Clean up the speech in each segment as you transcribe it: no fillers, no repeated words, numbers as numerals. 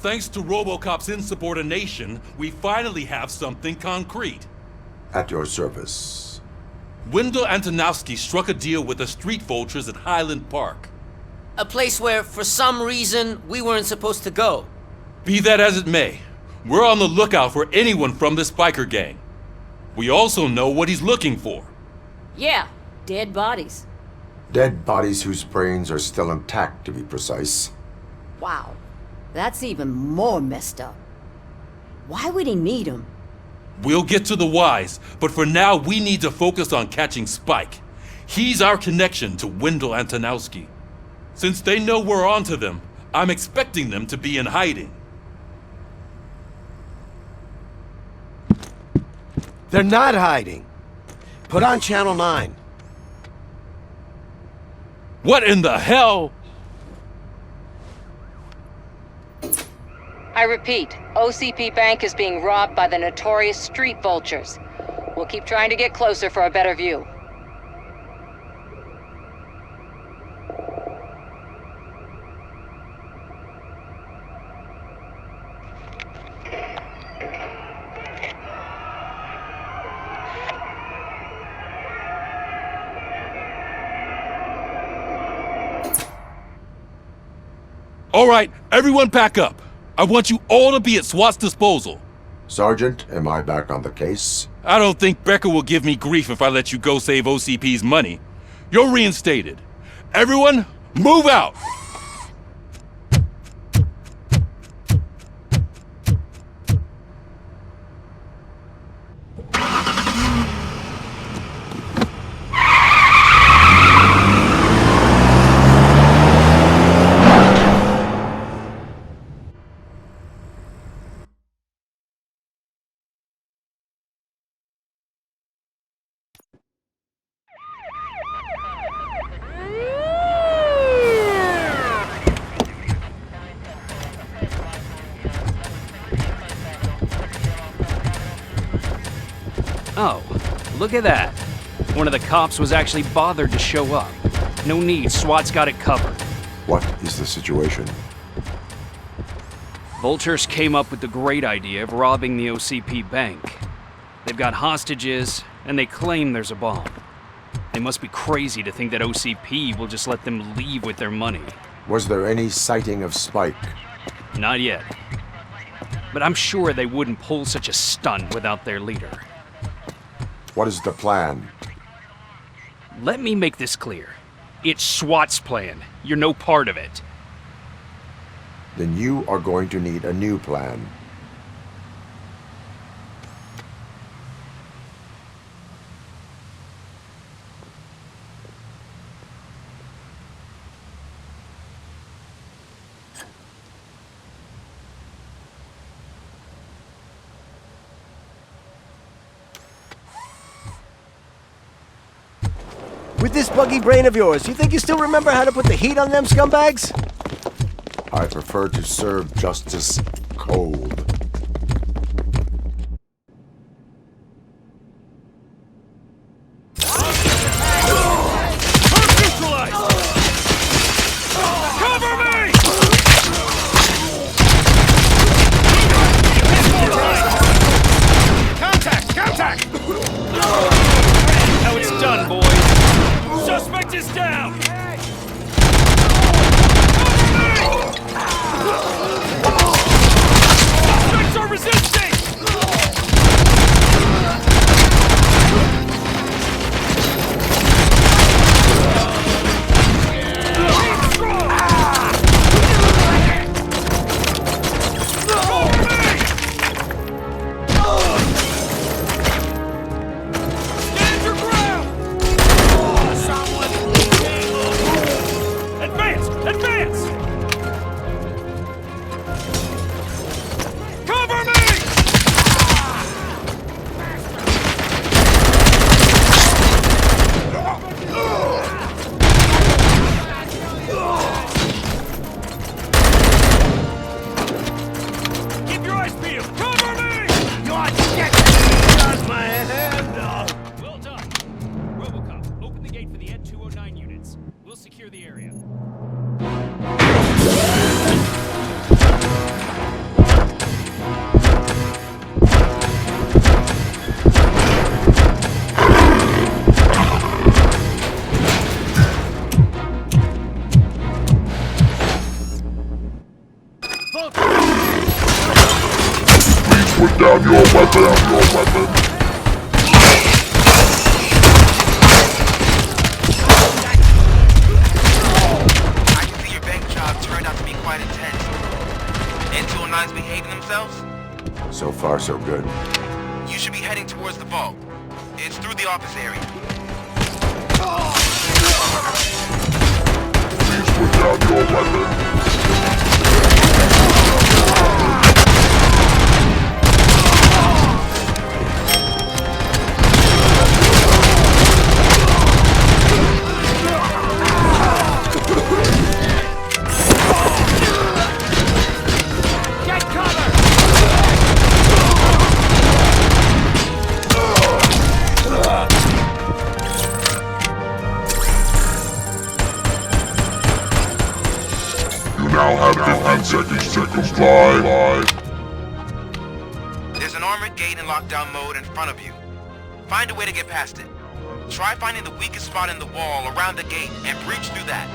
thanks to RoboCop's insubordination, we finally have something concrete. At your service. Wendell Antonowski struck a deal with the street vultures at Highland Park. A place where, for some reason, we weren't supposed to go. Be that as it may, we're on the lookout for anyone from this biker gang. We also know what he's looking for. Yeah, dead bodies. Dead bodies whose brains are still intact, to be precise. Wow, that's even more messed up. Why would he need them? We'll get to the whys, but for now we need to focus on catching Spike. He's our connection to Wendell Antonowski. Since they know we're onto them, I'm expecting them to be in hiding. They're not hiding. Put on Channel 9. What in the hell? I repeat, OCP Bank is being robbed by the notorious street vultures. We'll keep trying to get closer for a better view. All right, everyone pack up. I want you all to be at SWAT's disposal. Sergeant, am I back on the case? I don't think Becker will give me grief if I let you go save OCP's money. You're reinstated. Everyone, move out! Oh, look at that. One of the cops was actually bothered to show up. No need, SWAT's got it covered. What is the situation? Vultures came up with the great idea of robbing the OCP bank. They've got hostages, and they claim there's a bomb. They must be crazy to think that OCP will just let them leave with their money. Was there any sighting of Spike? Not yet. But I'm sure they wouldn't pull such a stunt without their leader. What is the plan? Let me make this clear. It's SWAT's plan. You're no part of it. Then you are going to need a new plan. With this buggy brain of yours, you think you still remember how to put the heat on them scumbags? I prefer to serve justice cold. so good. You should be heading towards the vault. It's through the office area. Please put down your weapon. Now have 15 seconds to comply. There's an armored gate in lockdown mode in front of you. Find a way to get past it. Try finding the weakest spot in the wall around the gate and breach through that.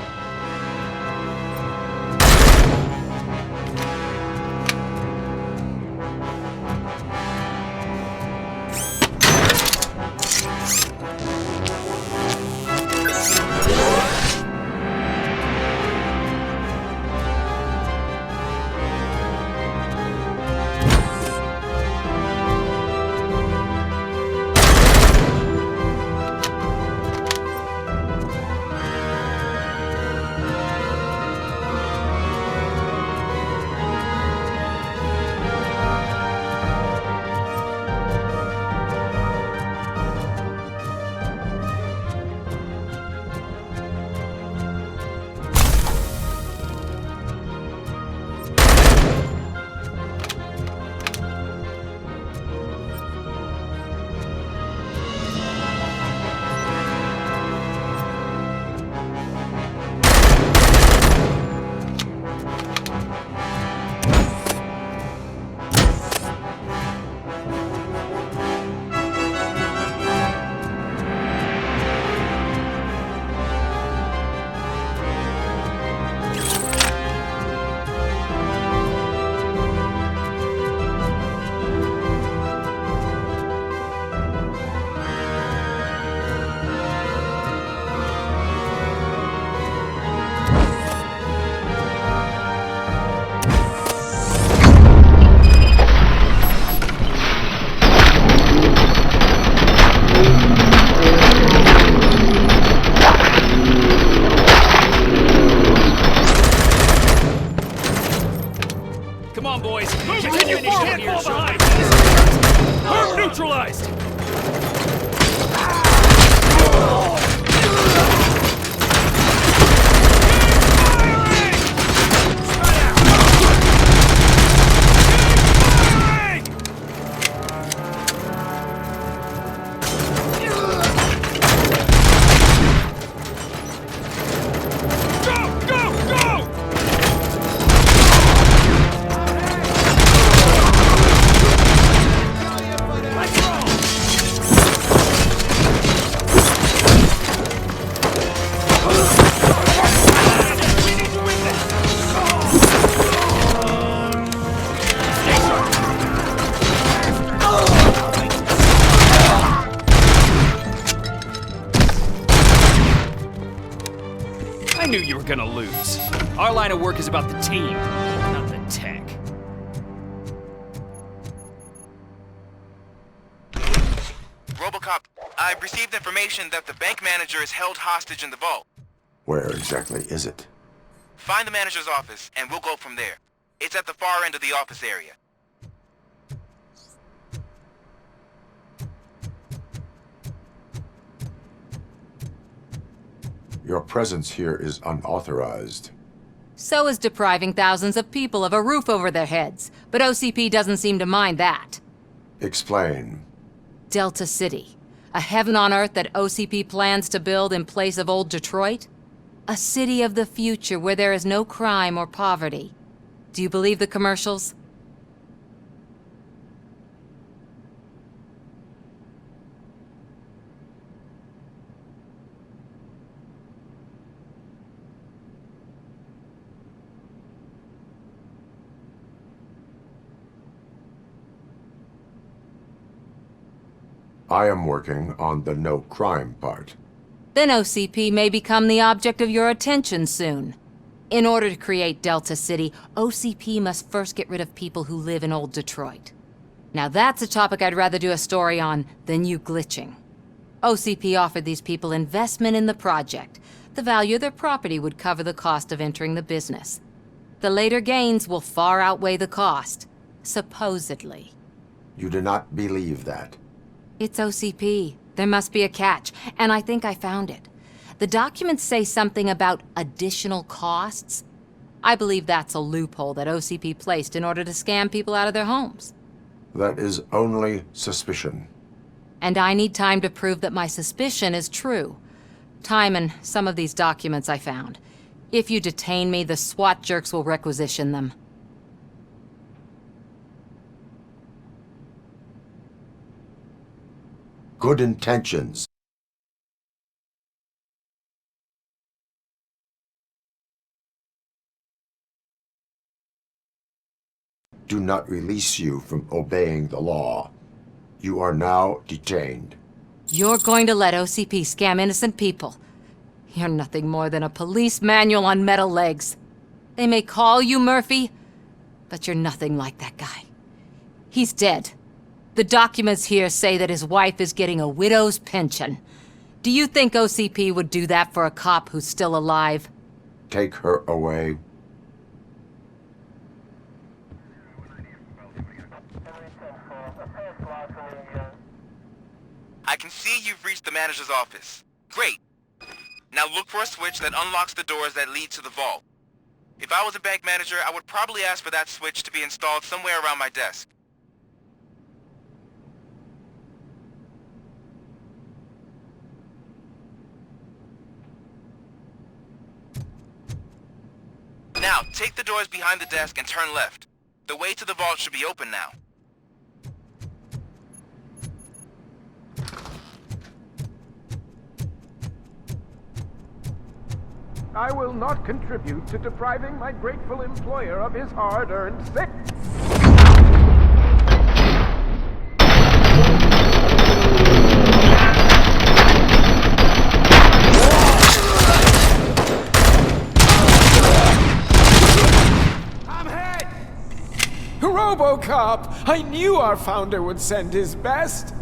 Come on, boys. Continue initiating your behind. We're neutralized. I knew you were gonna lose. Our line of work is about the team, not the tech. Robocop, I've received information that the bank manager is held hostage in the vault. Where exactly is it? Find the manager's office, and we'll go from there. It's at the far end of the office area. Your presence here is unauthorized. So is depriving thousands of people of a roof over their heads, but OCP doesn't seem to mind that. Explain. Delta City, a heaven on earth that OCP plans to build in place of old Detroit? A city of the future where there is no crime or poverty. Do you believe the commercials? I am working on the no crime part. Then OCP may become the object of your attention soon. In order to create Delta City, OCP must first get rid of people who live in old Detroit. Now that's a topic I'd rather do a story on than you glitching. OCP offered these people investment in the project. The value of their property would cover the cost of entering the business. The later gains will far outweigh the cost, supposedly. You do not believe that. It's OCP. There must be a catch, and I think I found it. The documents say something about additional costs. I believe that's a loophole that OCP placed in order to scam people out of their homes. That is only suspicion. And I need time to prove that my suspicion is true. Time and some of these documents I found. If you detain me, the SWAT jerks will requisition them. Good intentions. Do not release you from obeying the law. You are now detained. You're going to let OCP scam innocent people. You're nothing more than a police manual on metal legs. They may call you Murphy, but you're nothing like that guy. He's dead. The documents here say that his wife is getting a widow's pension. Do you think OCP would do that for a cop who's still alive? Take her away. I can see you've reached the manager's office. Great. Now look for a switch that unlocks the doors that lead to the vault. If I was a bank manager, I would probably ask for that switch to be installed somewhere around my desk. Now, take the doors behind the desk and turn left. The way to the vault should be open now. I will not contribute to depriving my grateful employer of his hard-earned sick. I'm hit! RoboCop! I knew our founder would send his best.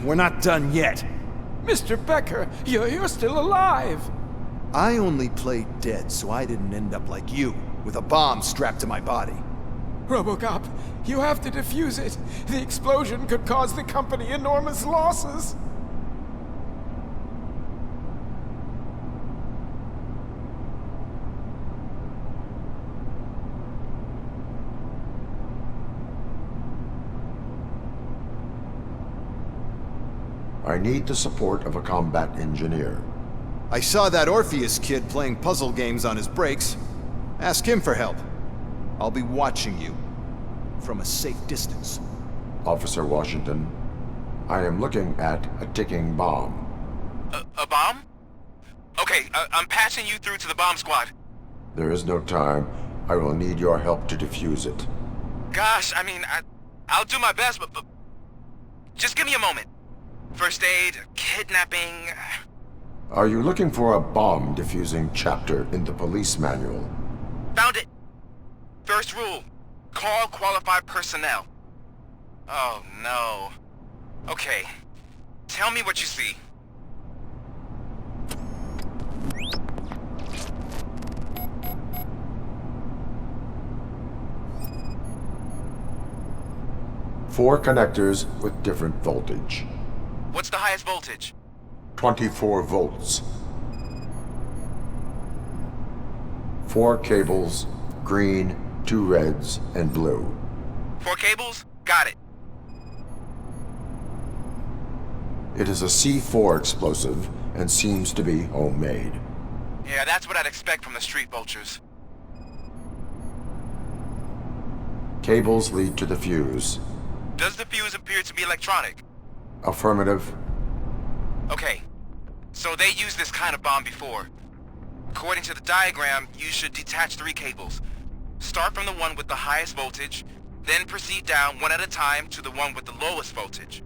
We're not done yet. Mr. Becker, you're still alive. I only played dead so I didn't end up like you, with a bomb strapped to my body. RoboCop, you have to defuse it. The explosion could cause the company enormous losses. I need the support of a combat engineer. I saw that Orpheus kid playing puzzle games on his breaks. Ask him for help. I'll be watching you. From a safe distance. Officer Washington, I am looking at a ticking bomb. A bomb? Okay, I'm passing you through to the bomb squad. There is no time. I will need your help to defuse it. Gosh, I mean, I'll do my best, but just give me a moment. First aid, kidnapping... Are you looking for a bomb defusing chapter in the police manual? Found it! First rule, call qualified personnel. Oh no. Okay, tell me what you see. Four connectors with different voltage. What's the highest voltage? 24 volts. 4 cables, green, 2 reds, and blue. 4 cables? Got it. It is a C4 explosive and seems to be homemade. Yeah, that's what I'd expect from the street vultures. Cables lead to the fuse. Does the fuse appear to be electronic? Affirmative. Okay, so they used this kind of bomb before. According to the diagram, you should detach 3 cables. Start from the one with the highest voltage, then proceed down one at a time to the one with the lowest voltage.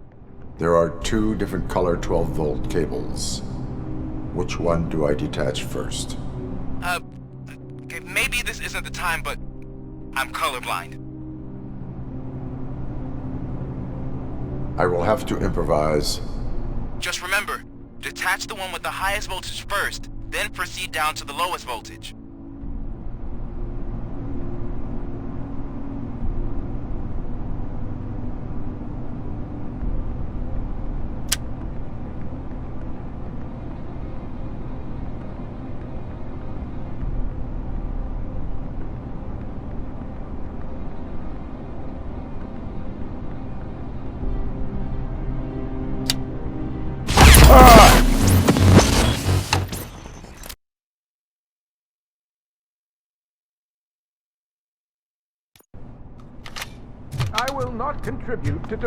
There are 2 different color 12-volt cables. Which one do I detach first? Okay, maybe this isn't the time, but I'm colorblind. I will have to improvise. Just remember, detach the one with the highest voltage first, then proceed down to the lowest voltage. I will not contribute to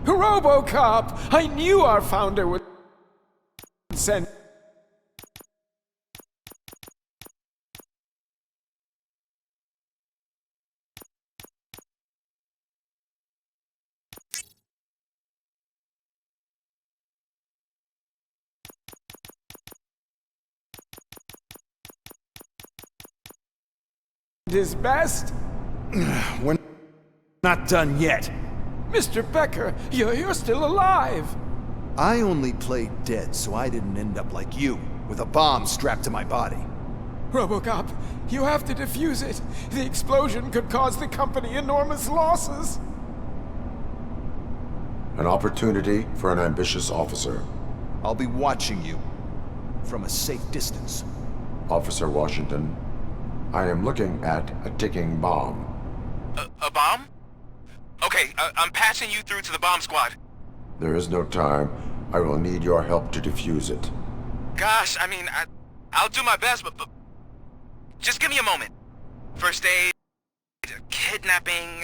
RoboCop! I knew our founder would send. His best? We're not done yet. Mr. Becker, you're still alive. I only played dead so I didn't end up like you, with a bomb strapped to my body. RoboCop, you have to defuse it. The explosion could cause the company enormous losses. An opportunity for an ambitious officer. I'll be watching you from a safe distance. Officer Washington, I am looking at a ticking bomb. A bomb? Okay, I'm passing you through to the bomb squad. There is no time. I will need your help to defuse it. Gosh, I mean, I'll do my best, but just give me a moment. First aid, kidnapping...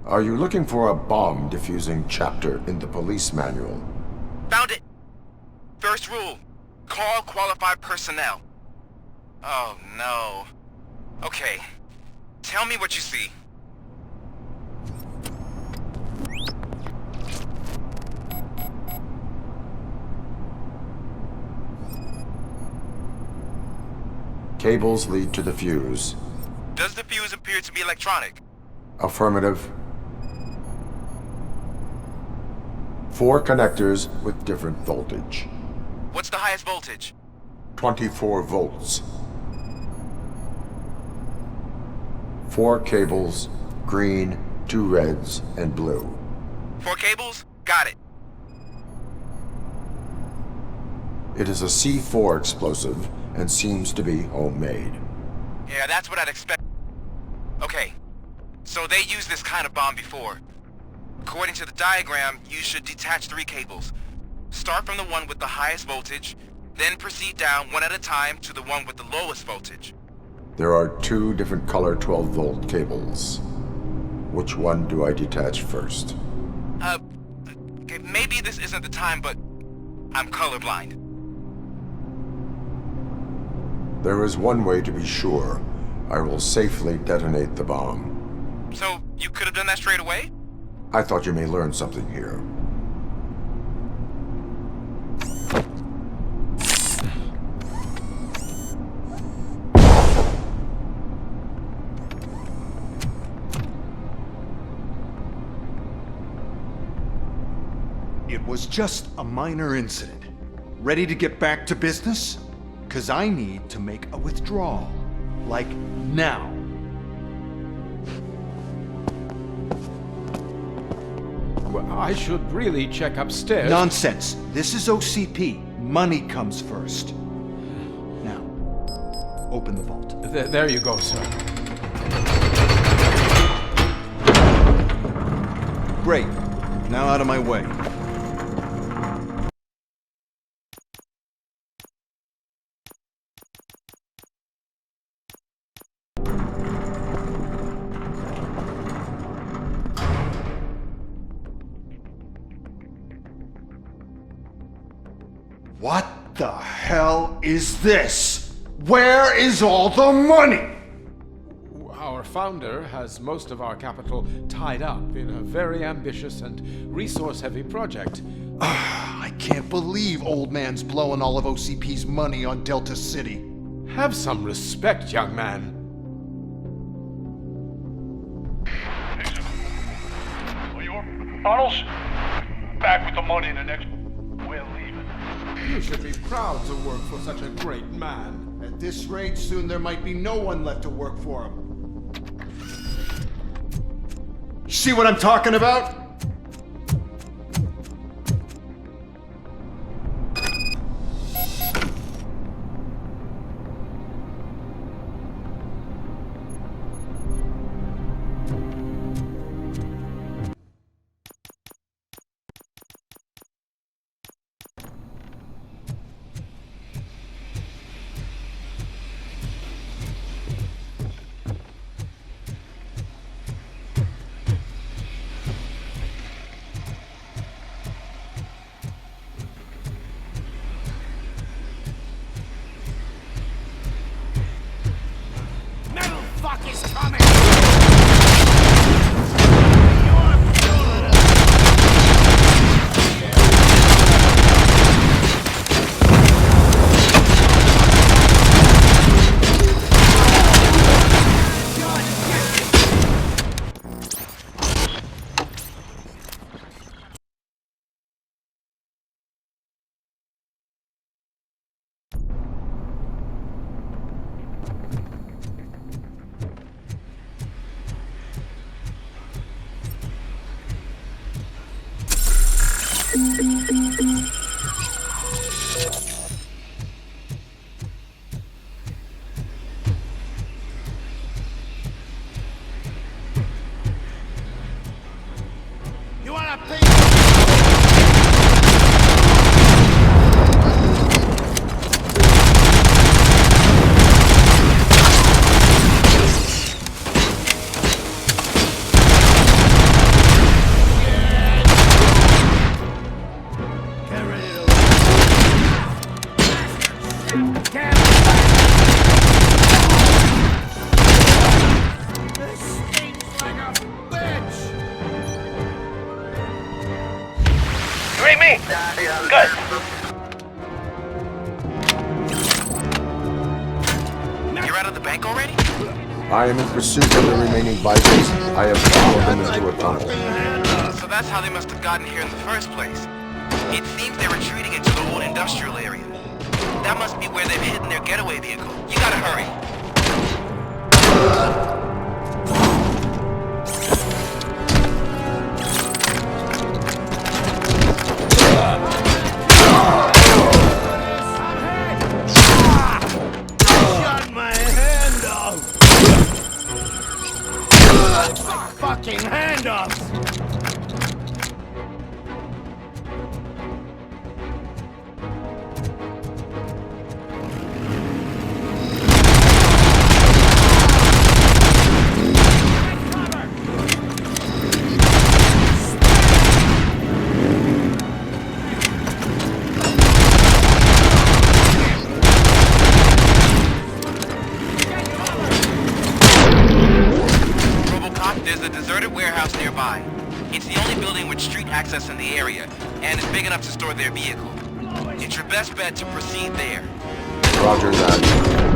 Are you looking for a bomb defusing chapter in the police manual? Found it! First rule, call qualified personnel. Oh, no. Okay, tell me what you see. Cables lead to the fuse. Does the fuse appear to be electronic? Affirmative. 4 connectors with different voltage. What's the highest voltage? 24 volts. 4 cables, green, 2 reds, and blue. 4 cables? Got it. It is a C4 explosive and seems to be homemade. Yeah, that's what I'd expect. Okay, so they used this kind of bomb before. According to the diagram, you should detach 3 cables. Start from the one with the highest voltage, then proceed down one at a time to the one with the lowest voltage. There are 2 different color 12-volt cables. Which one do I detach first? Okay, maybe this isn't the time, but I'm colorblind. There is one way to be sure. I will safely detonate the bomb. So, you could have done that straight away? I thought you may learn something here. It was just a minor incident. Ready to get back to business? 'Cause I need to make a withdrawal. Like, now. Well, I should really check upstairs. Nonsense. This is OCP. Money comes first. Now, open the vault. There you go, sir. Great. Now out of my way. What the hell is this? Where is all the money? Our founder has most of our capital tied up in a very ambitious and resource-heavy project. I can't believe old man's blowing all of OCP's money on Delta City. Have some respect, young man. Arnold's back with the money in the next. We're leaving. You should be proud to work for such a great man. At this rate, soon there might be no one left to work for him. See what I'm talking about? I am in pursuit of the remaining bikers. I have followed them into a tunnel. So that's how they must have gotten here in the first place. It seems they're retreating into the old industrial area. That must be where they've hidden their getaway vehicle. You gotta hurry. Fucking hand up! There's a deserted warehouse nearby. It's the only building with street access in the area, and it's big enough to store their vehicle. It's your best bet to proceed there. Roger that.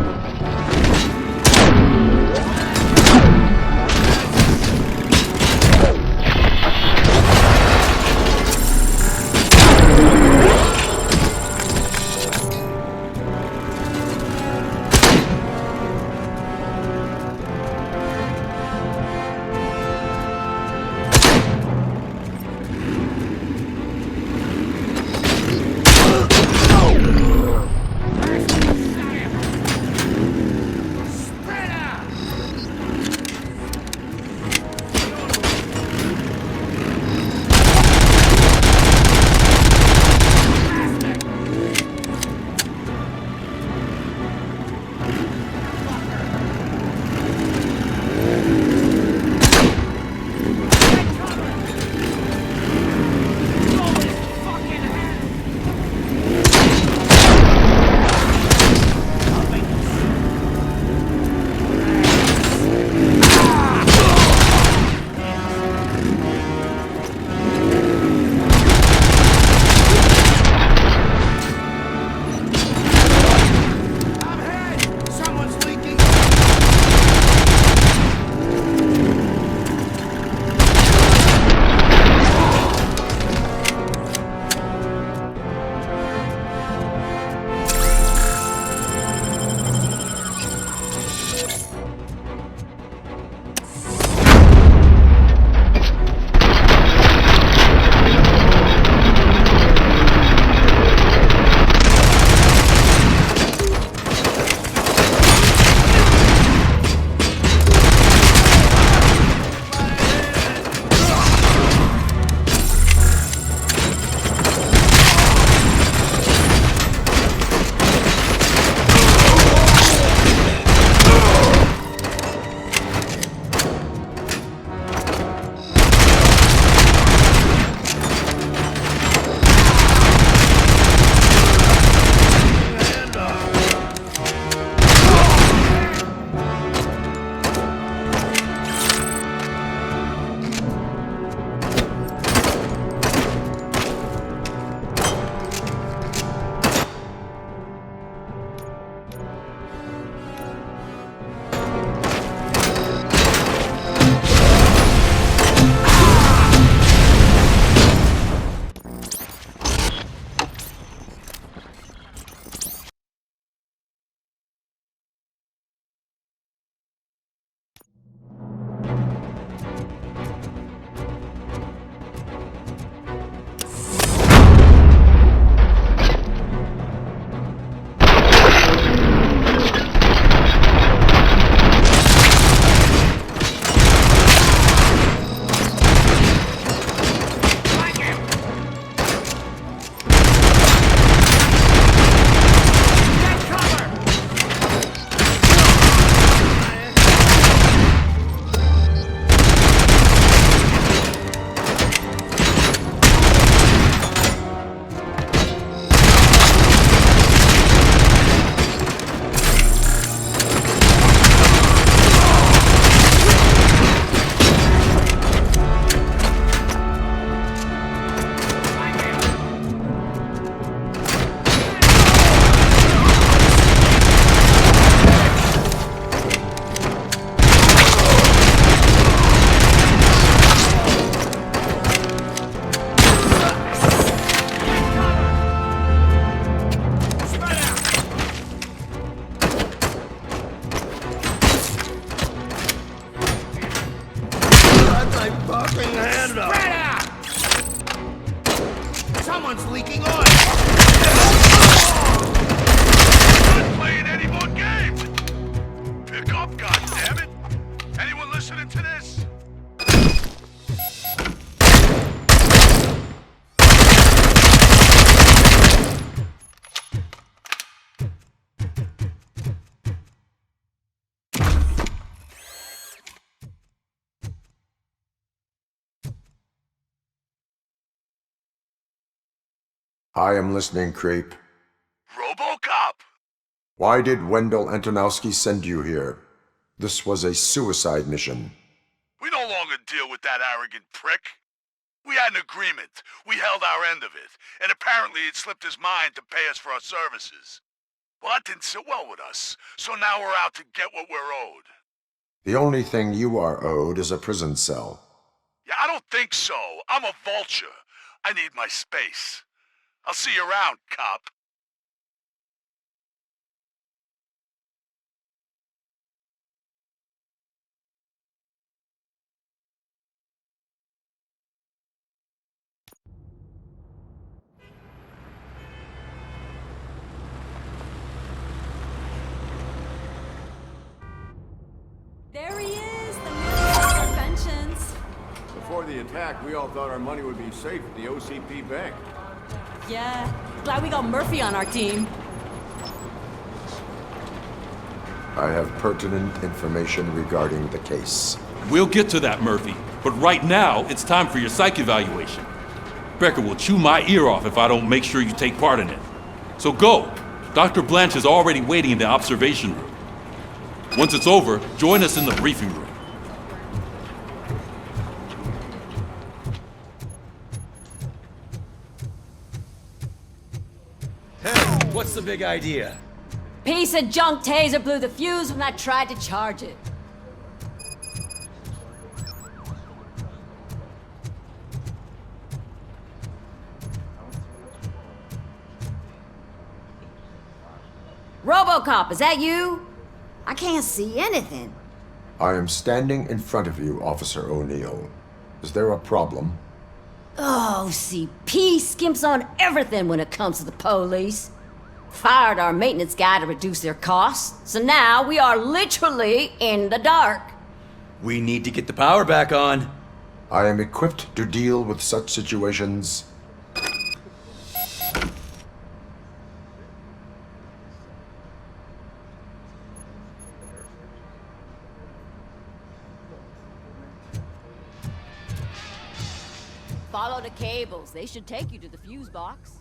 I am listening, Creep. RoboCop! Why did Wendell Antonowski send you here? This was a suicide mission. We no longer deal with that arrogant prick. We had an agreement. We held our end of it. And apparently it slipped his mind to pay us for our services. Well, that didn't sit well with us. So now we're out to get what we're owed. The only thing you are owed is a prison cell. Yeah, I don't think so. I'm a vulture. I need my space. I'll see you around, cop. There he is, the man of conventions. Before the attack, we all thought our money would be safe at the OCP bank. Yeah, glad we got Murphy on our team. I have pertinent information regarding the case. We'll get to that, Murphy. But right now, it's time for your psych evaluation. Becker will chew my ear off if I don't make sure you take part in it. So go. Dr. Blanche is already waiting in the observation room. Once it's over, join us in the briefing room. Hey, what's the big idea? Piece of junk taser blew the fuse when I tried to charge it. RoboCop, is that you? I can't see anything. I am standing in front of you, Officer O'Neill. Is there a problem? Oh, CP skimps on everything when it comes to the police. Fired our maintenance guy to reduce their costs, so now we are literally in the dark. We need to get the power back on. I am equipped to deal with such situations. Follow the cables. They should take you to the fuse box.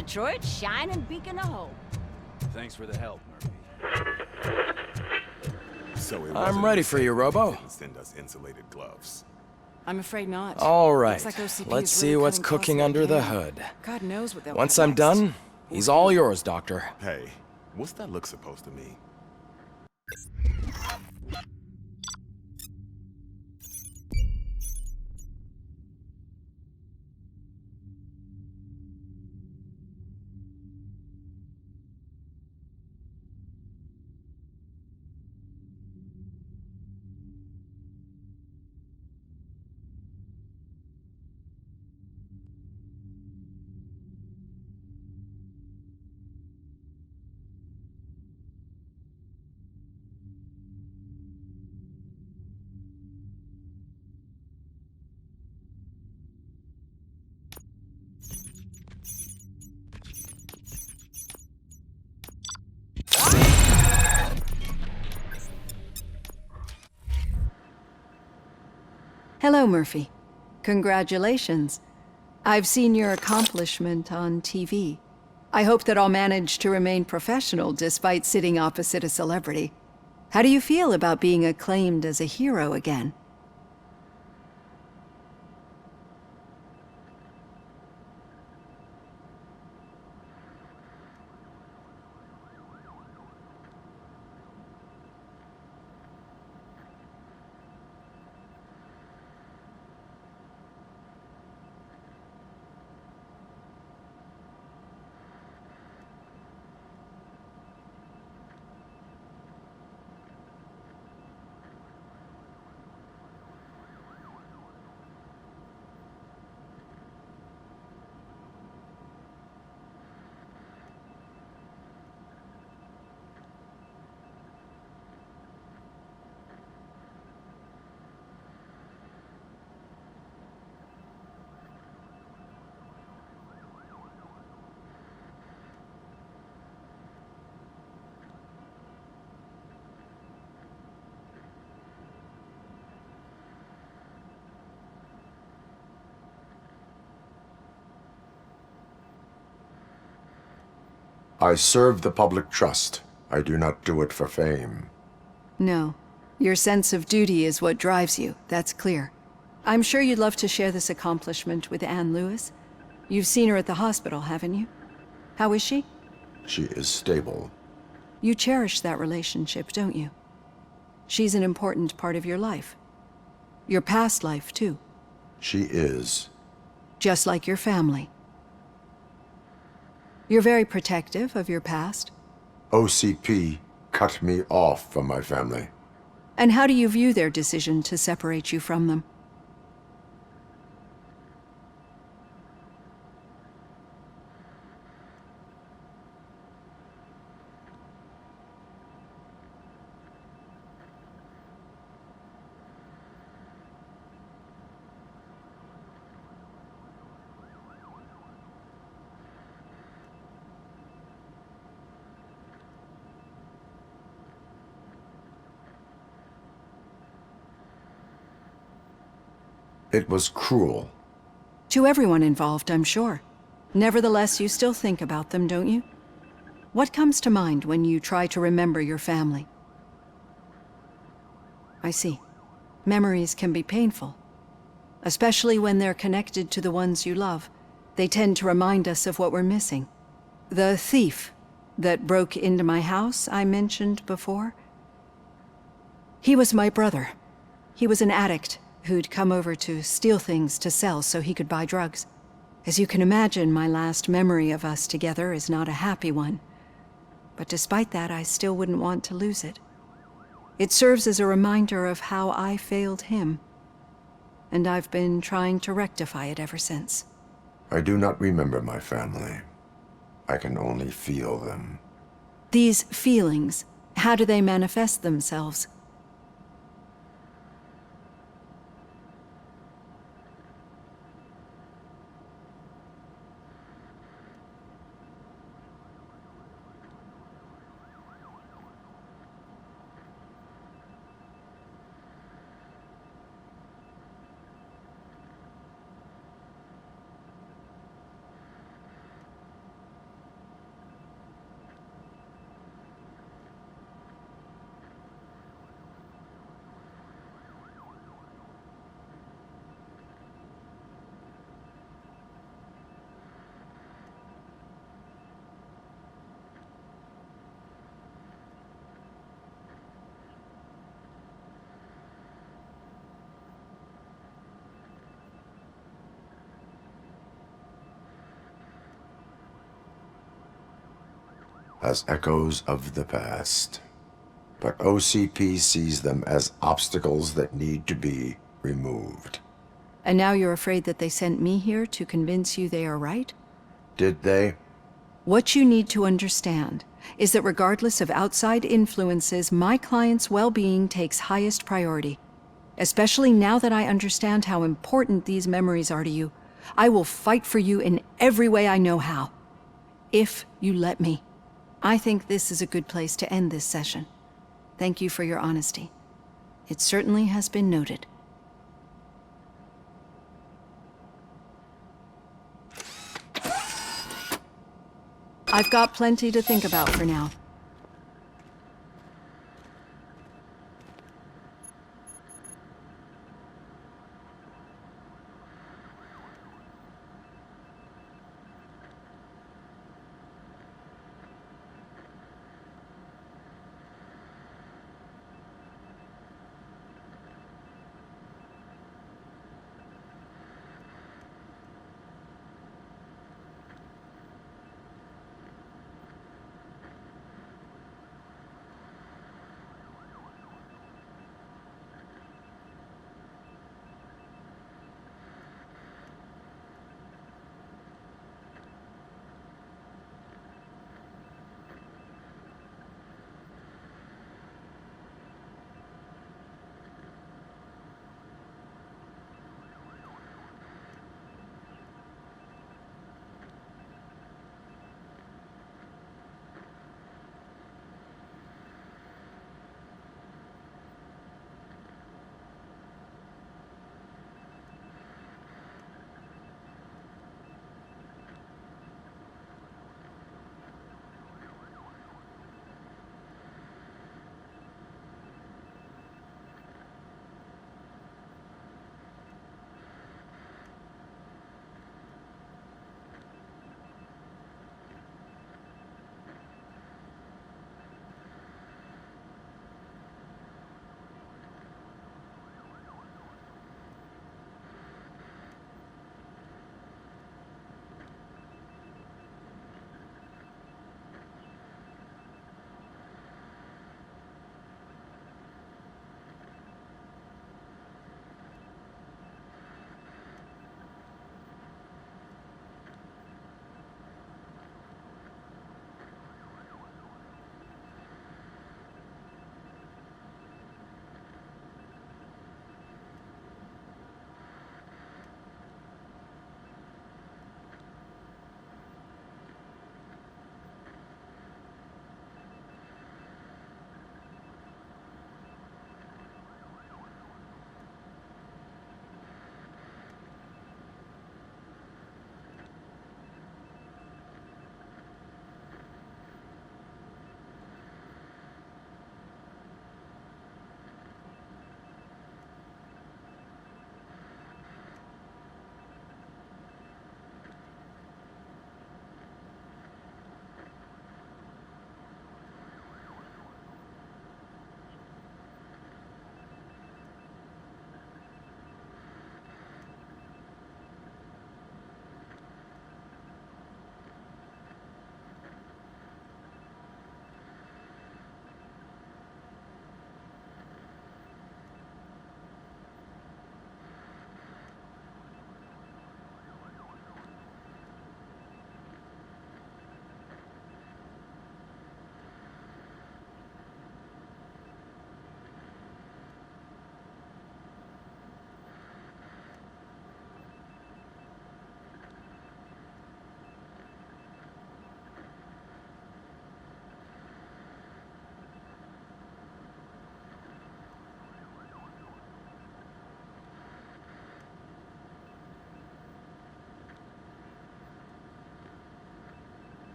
Detroit's shining beacon of hope. Thanks for the help, Murphy. So it I'm ready for you, Robo. Send us insulated gloves. I'm afraid not. All right. Looks like OCP Let's is see really what's cutting cooking costs under like the hell. hood. God knows what they'll Once cut I'm next. done, he's all yours, Doctor. Hey, what's that look supposed to mean? Hello, Murphy. Congratulations. I've seen your accomplishment on TV. I hope that I'll manage to remain professional despite sitting opposite a celebrity. How do you feel about being acclaimed as a hero again? I serve the public trust. I do not do it for fame. No. Your sense of duty is what drives you, that's clear. I'm sure you'd love to share this accomplishment with Anne Lewis. You've seen her at the hospital, haven't you? How is she? She is stable. You cherish that relationship, don't you? She's an important part of your life. Your past life, too. She is. Just like your family. You're very protective of your past. OCP cut me off from my family. And how do you view their decision to separate you from them? It was cruel. To everyone involved, I'm sure. Nevertheless, you still think about them, don't you? What comes to mind when you try to remember your family? I see. Memories can be painful. Especially when they're connected to the ones you love. They tend to remind us of what we're missing. The thief that broke into my house I mentioned before? He was my brother. He was an addict who'd come over to steal things to sell so he could buy drugs. As you can imagine, my last memory of us together is not a happy one. But despite that, I still wouldn't want to lose it. It serves as a reminder of how I failed him. And I've been trying to rectify it ever since. I do not remember my family. I can only feel them. These feelings, how do they manifest themselves? as echoes of the past. But OCP sees them as obstacles that need to be removed. And now you're afraid that they sent me here to convince you they are right? Did they? What you need to understand is that regardless of outside influences, my client's well-being takes highest priority. Especially now that I understand how important these memories are to you, I will fight for you in every way I know how. If you let me. I think this is a good place to end this session. Thank you for your honesty. It certainly has been noted. I've got plenty to think about for now.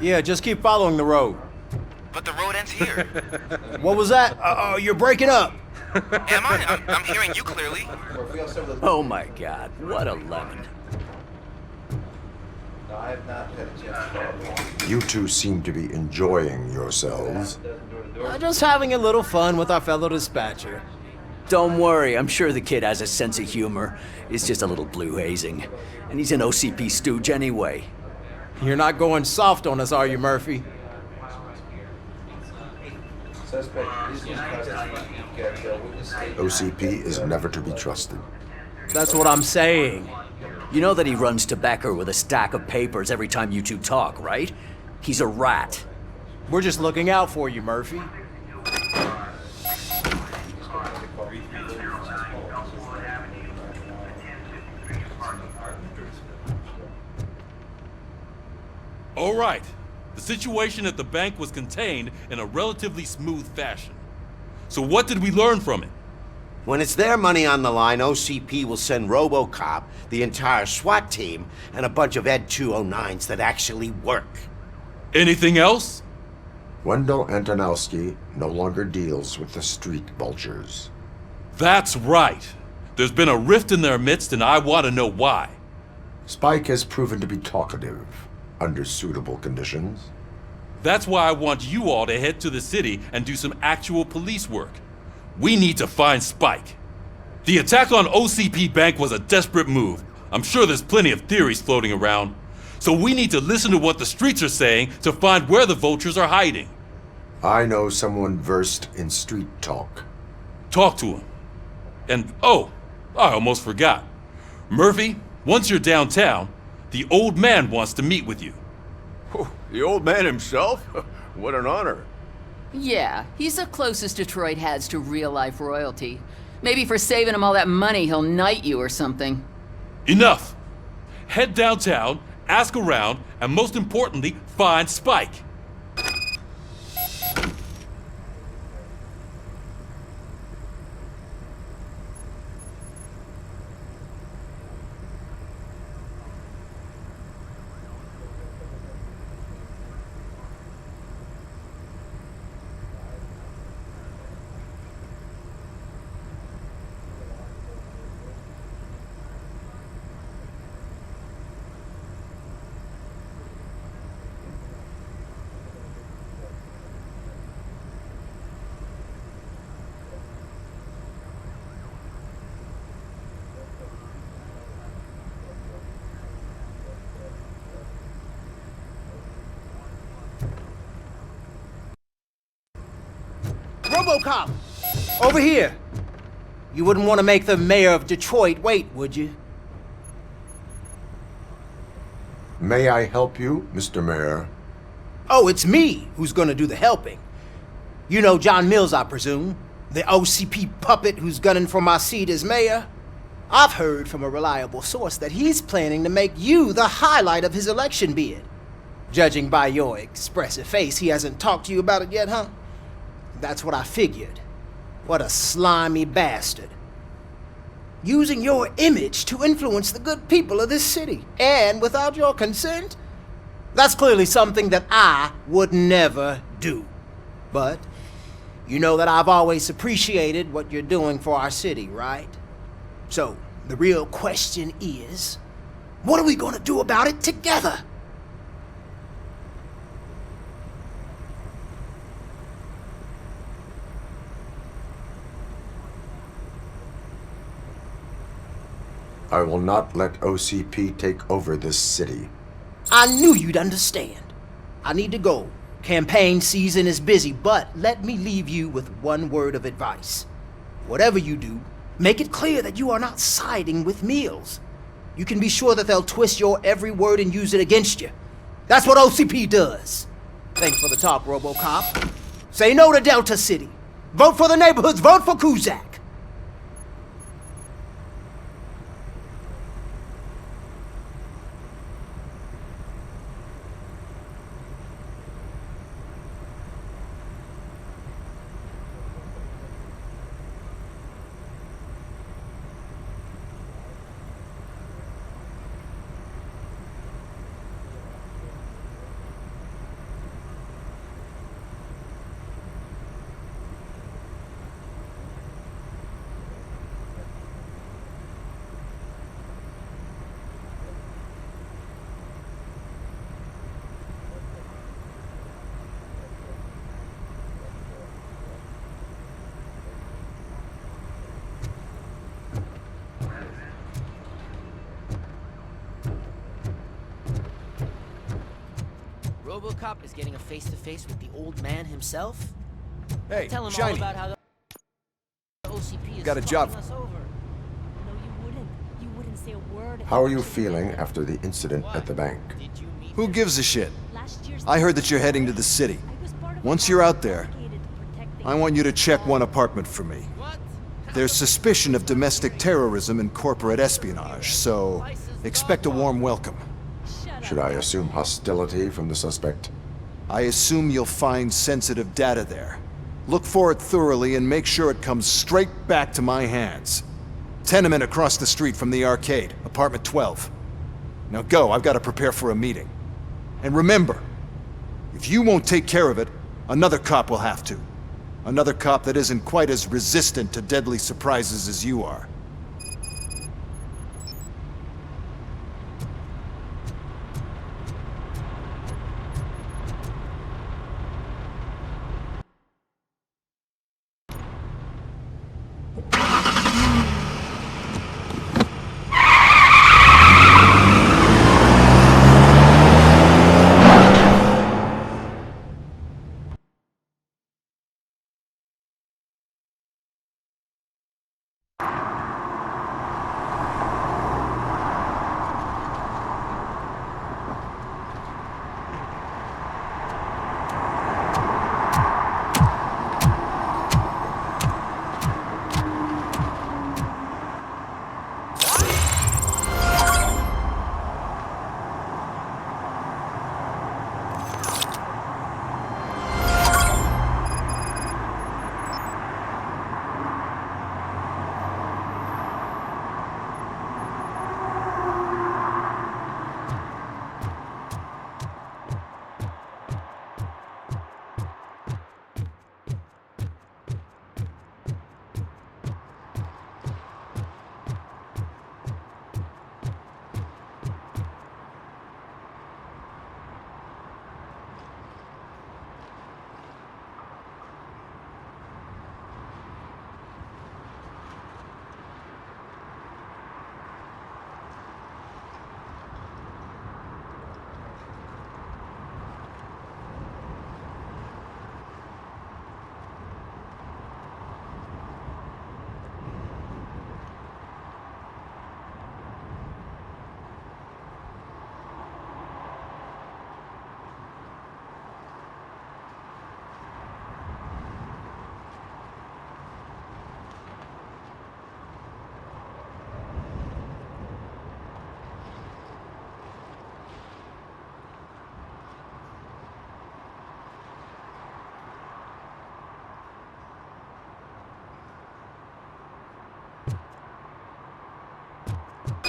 Yeah, just keep following the road. But the road ends here. hear. What was that? You're breaking up. Am I? I'm hearing you clearly. Oh my god, what a lemon. You two seem to be enjoying yourselves. Just having a little fun with our fellow dispatcher. Don't worry, I'm sure the kid has a sense of humor. It's just a little blue hazing. And he's an OCP stooge anyway. You're not going soft on us, are you, Murphy? OCP is never to be trusted. That's what I'm saying. You know that he runs tobacco with a stack of papers every time you two talk, right? He's a rat. We're just looking out for you, Murphy. All right. The situation at the bank was contained in a relatively smooth fashion. So what did we learn from it? When it's their money on the line, OCP will send RoboCop, the entire SWAT team, and a bunch of Ed 209s that actually work. Anything else? Wendell Antonowski no longer deals with the street vultures. That's right. There's been a rift in their midst, and I want to know why. Spike has proven to be talkative, under suitable conditions. That's why I want you all to head to the city and do some actual police work. We need to find Spike. The attack on OCP Bank was a desperate move. I'm sure there's plenty of theories floating around. So we need to listen to what the streets are saying to find where the vultures are hiding. I know someone versed in street talk. Talk to him. And oh, I almost forgot. Murphy, once you're downtown, the old man wants to meet with you. Oh, the old man himself? What an honor. Yeah, he's the closest Detroit has to real-life royalty. Maybe for saving him all that money, he'll knight you or something. Enough! Head downtown, ask around, and most importantly, find Spike. RoboCop! Over here! You wouldn't want to make the mayor of Detroit wait, would you? May I help you, Mr. Mayor? Oh, it's me who's gonna do the helping. You know John Mills, I presume? The OCP puppet who's gunning for my seat as mayor? I've heard from a reliable source that he's planning to make you the highlight of his election bid. Judging by your expressive face, he hasn't talked to you about it yet, huh? That's what I figured. What a slimy bastard. Using your image to influence the good people of this city, and without your consent? That's clearly something that I would never do. But you know that I've always appreciated what you're doing for our city, right? So, the real question is, what are we gonna do about it together? I will not let OCP take over this city. I knew you'd understand. I need to go. Campaign season is busy, but let me leave you with one word of advice. Whatever you do, make it clear that you are not siding with Mills. You can be sure that they'll twist your every word and use it against you. That's what OCP does. Thanks for the talk, RoboCop. Say no to Delta City. Vote for the neighborhoods. Vote for Kuzak. RoboCop is getting a face-to-face with the old man himself? Hey, Tell him all Shiny. about how the OCP is Got a job. fucking us over. No, you wouldn't. You wouldn't say a word. How are you feeling after the incident at the bank? Who gives a shit? I heard that you're heading to the city. Once you're out there, I want you to check one apartment for me. There's suspicion of domestic terrorism and corporate espionage, so expect a warm welcome. Should I assume hostility from the suspect? I assume you'll find sensitive data there. Look for it thoroughly and make sure it comes straight back to my hands. Tenement across the street from the arcade, apartment 12. Now go, I've got to prepare for a meeting. And remember, if you won't take care of it, another cop will have to. Another cop that isn't quite as resistant to deadly surprises as you are.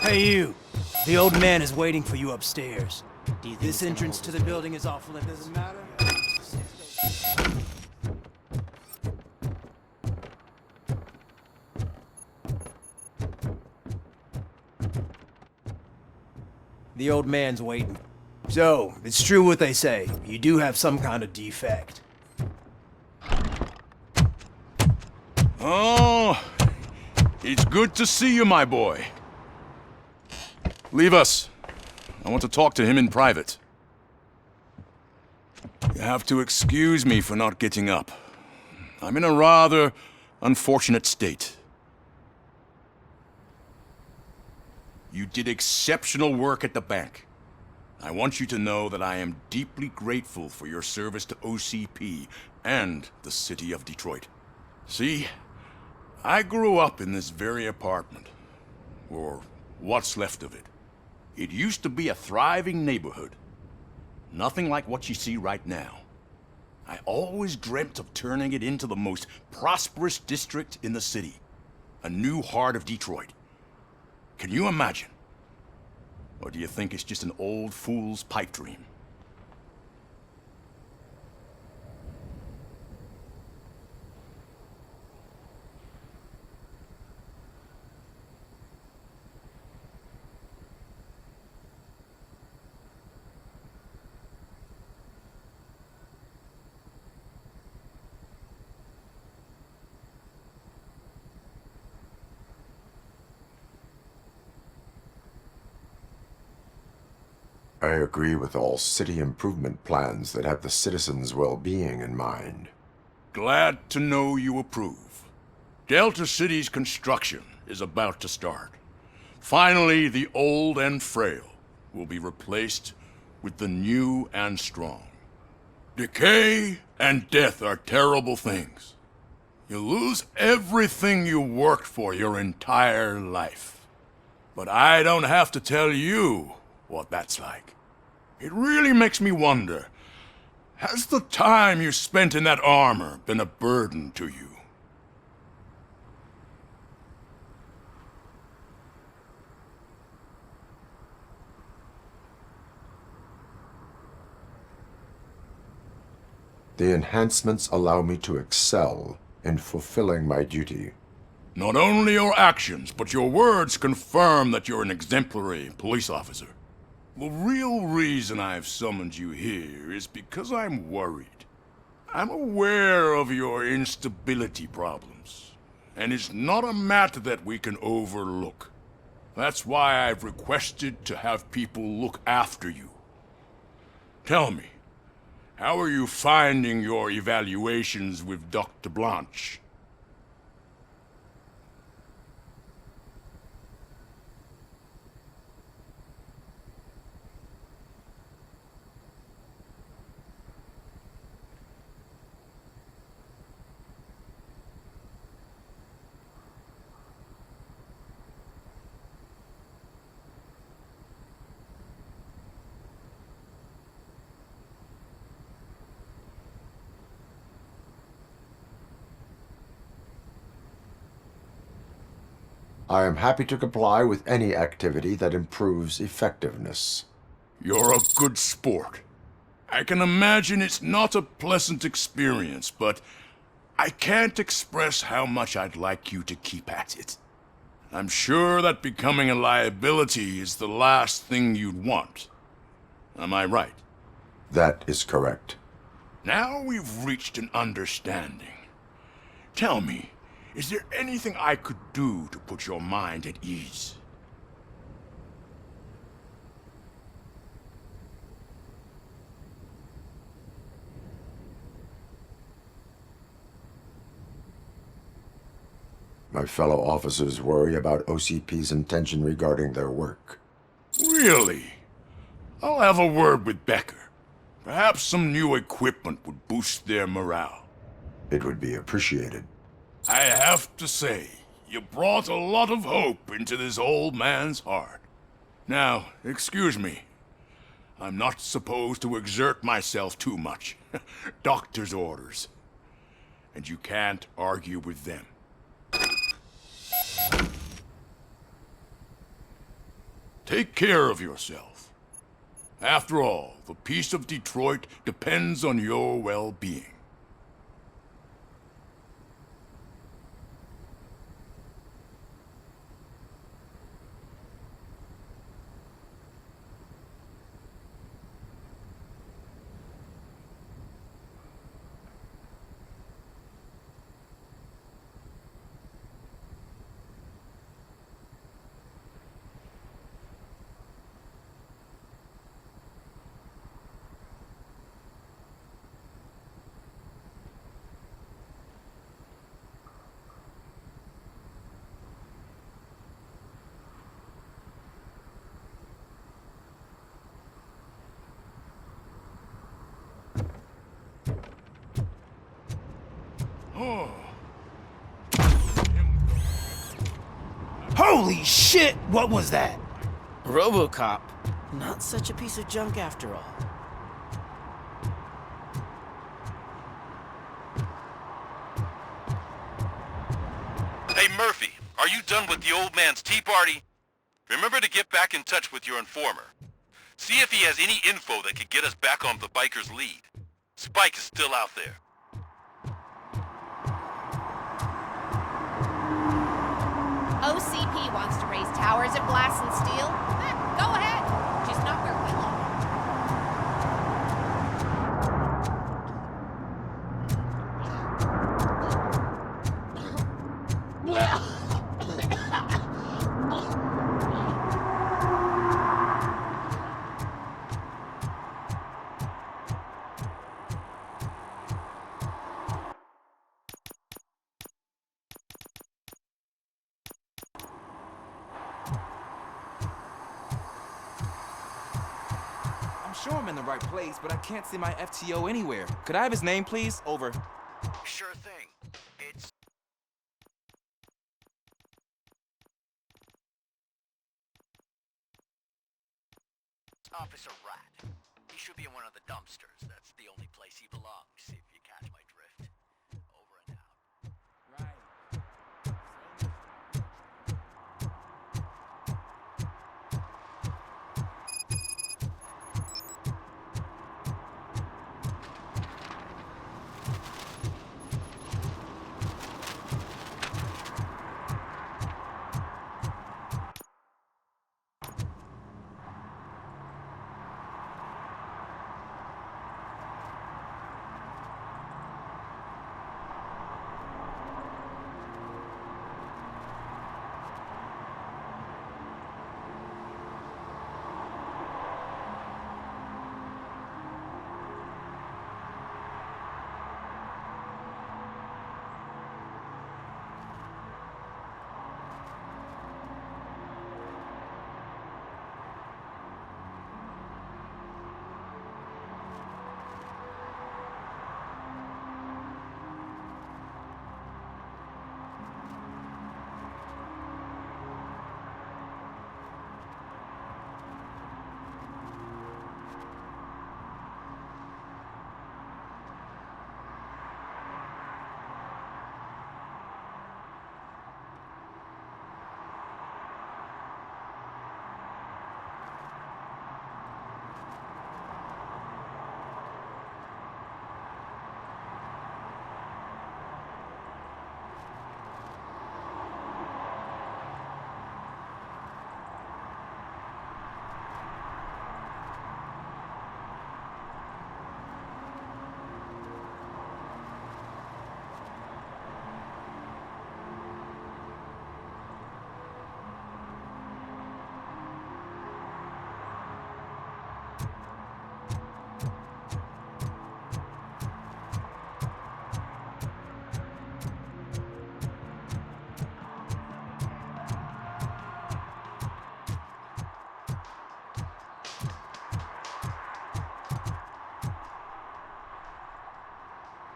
Hey you! The old man is waiting for you upstairs. This entrance to the building is awful, it doesn't matter. The old man's waiting. So, it's true what they say. You do have some kind of defect. Oh, it's good to see you, my boy. Leave us. I want to talk to him in private. You have to excuse me for not getting up. I'm in a rather unfortunate state. You did exceptional work at the bank. I want you to know that I am deeply grateful for your service to OCP and the city of Detroit. See, I grew up in this very apartment, or what's left of it. It used to be a thriving neighborhood. Nothing like what you see right now. I always dreamt of turning it into the most prosperous district in the city. A new heart of Detroit. Can you imagine? Or do you think it's just an old fool's pipe dream? I agree with all city improvement plans that have the citizens' well-being in mind. Glad to know you approve. Delta City's construction is about to start. Finally, the old and frail will be replaced with the new and strong. Decay and death are terrible things. You lose everything you worked for your entire life. But I don't have to tell you what that's like. It really makes me wonder, has the time you spent in that armor been a burden to you? The enhancements allow me to excel in fulfilling my duty. Not only your actions, but your words confirm that you're an exemplary police officer. The real reason I've summoned you here is because I'm worried. I'm aware of your instability problems, and it's not a matter that we can overlook. That's why I've requested to have people look after you. Tell me, how are you finding your evaluations with Dr. Blanche? I am happy to comply with any activity that improves effectiveness. You're a good sport. I can imagine it's not a pleasant experience, but I can't express how much I'd like you to keep at it. I'm sure that becoming a liability is the last thing you'd want. Am I right? That is correct. Now we've reached an understanding. Tell me, is there anything I could do to put your mind at ease? My fellow officers worry about OCP's intention regarding their work. Really? I'll have a word with Becker. Perhaps some new equipment would boost their morale. It would be appreciated. I have to say, you brought a lot of hope into this old man's heart. Now, excuse me. I'm not supposed to exert myself too much. Doctor's orders. And you can't argue with them. Take care of yourself. After all, the peace of Detroit depends on your well-being. Holy shit! What was that? RoboCop. Not such a piece of junk after all. Hey, Murphy, are you done with the old man's tea party? Remember to get back in touch with your informer. See if he has any info that could get us back on the biker's lead. Spike is still out there. OCP wants to raise towers at Glass and Steel. Go ahead. Just not where we live. sure I'm in the right place, but I can't see my FTO anywhere. Could I have his name, please? Over. Sure thing. It's... Officer Rat. He should be in one of the dumpsters. That's the only place he belongs, if you catch my drift. Over and out. Right.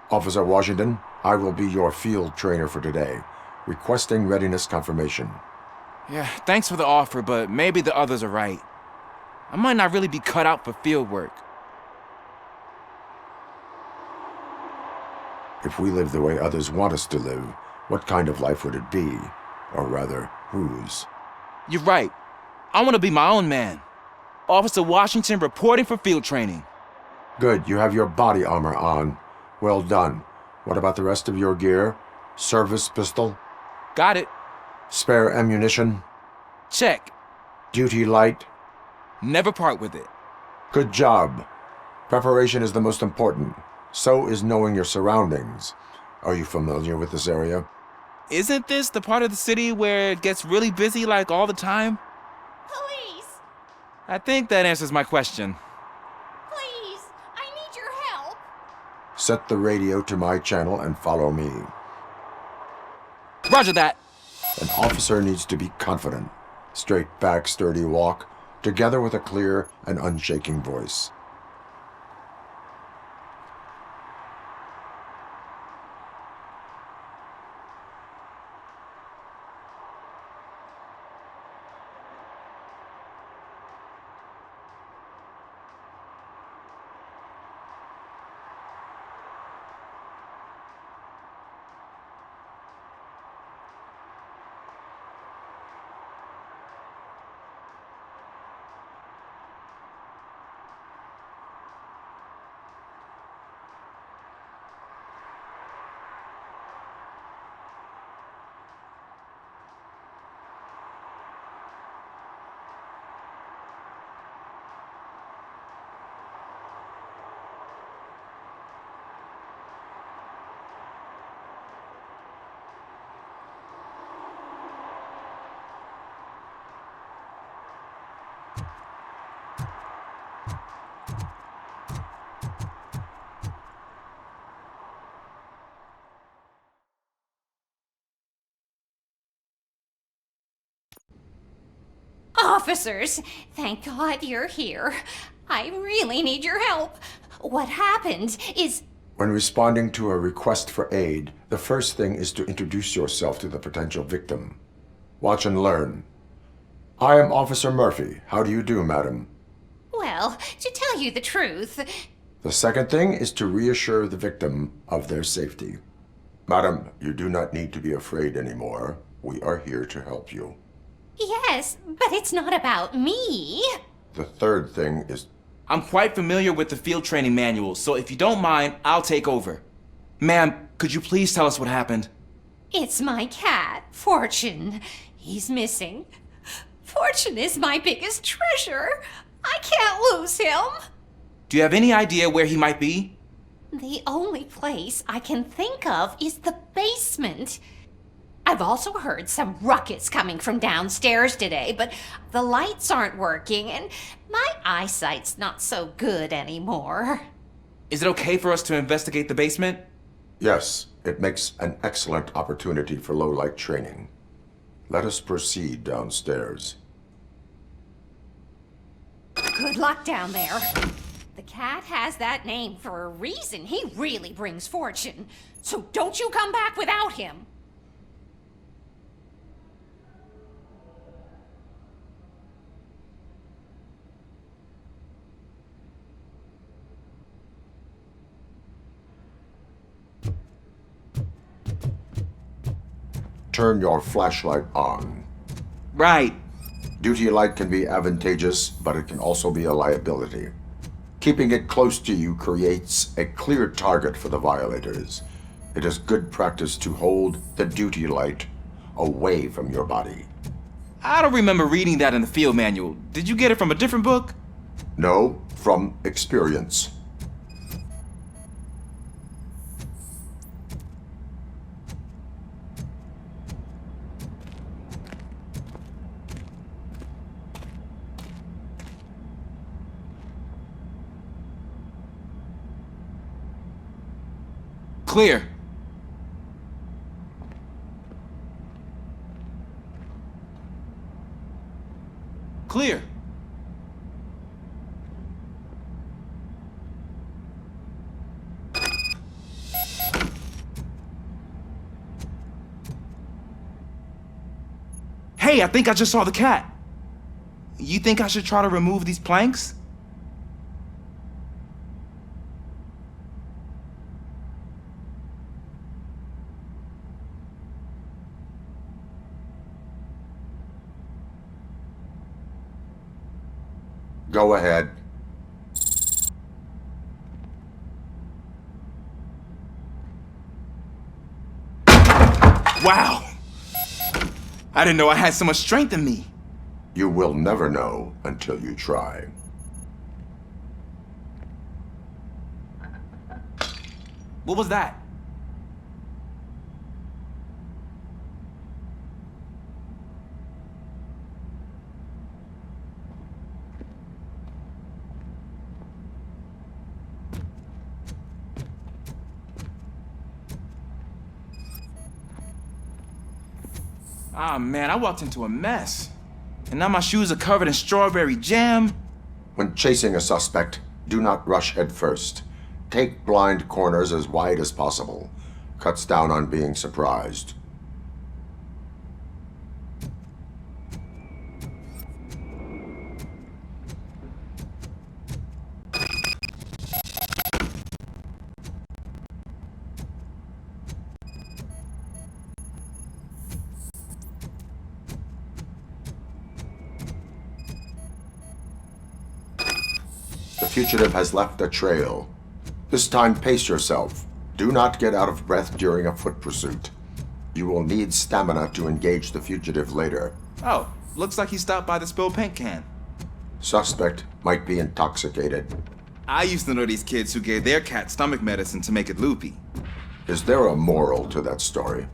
Officer Washington, I will be your field trainer for today. Requesting readiness confirmation. Yeah, thanks for the offer, but maybe the others are right. I might not really be cut out for field work. If we live the way others want us to live, what kind of life would it be? Or rather, whose? You're right. I want to be my own man. Officer Washington reporting for field training. Good, you have your body armor on. Well done. What about the rest of your gear? Service pistol? Got it. Spare ammunition? Check. Duty light? Never part with it. Good job. Preparation is the most important. So is knowing your surroundings. Are you familiar with this area? Isn't this the part of the city where it gets really busy like all the time? Police! I think that answers my question. Please! I need your help! Set the radio to my channel and follow me. Roger that. An officer needs to be confident. Straight back, sturdy walk, together with a clear and unshaking voice. Officers, thank God you're here. I really need your help. What happened is... When responding to a request for aid, the first thing is to introduce yourself to the potential victim. Watch and learn. I am Officer Murphy. How do you do, madam? Well, to tell you the truth... The second thing is to reassure the victim of their safety. Madam, you do not need to be afraid anymore. We are here to help you. Yes, but it's not about me. The third thing is... I'm quite familiar with the field training manual, so if you don't mind, I'll take over. Ma'am, could you please tell us what happened? It's my cat, Fortune. He's missing. Fortune is my biggest treasure. I can't lose him. Do you have any idea where he might be? The only place I can think of is the basement. I've also heard some ruckus coming from downstairs today, but the lights aren't working and my eyesight's not so good anymore. Is it okay for us to investigate the basement? Yes, it makes an excellent opportunity for low-light training. Let us proceed downstairs. Good luck down there. The cat has that name for a reason. He really brings fortune. So don't you come back without him. Turn your flashlight on. Right. Duty light can be advantageous, but it can also be a liability. Keeping it close to you creates a clear target for the violators. It is good practice to hold the duty light away from your body. I don't remember reading that in the field manual. Did you get it from a different book? No, from experience. Clear. Clear. Hey, I think I just saw the cat. You think I should try to remove these planks? Go ahead. Wow! I didn't know I had so much strength in me. You will never know until you try. What was that? Ah, man, I walked into a mess. And now my shoes are covered in strawberry jam. When chasing a suspect, do not rush head first. Take blind corners as wide as possible. Cuts down on being surprised. The fugitive has left a trail. This time, pace yourself. Do not get out of breath during a foot pursuit. You will need stamina to engage the fugitive later. Oh, looks like he stopped by the spilled paint can. Suspect might be intoxicated. I used to know these kids who gave their cat stomach medicine to make it loopy. Is there a moral to that story?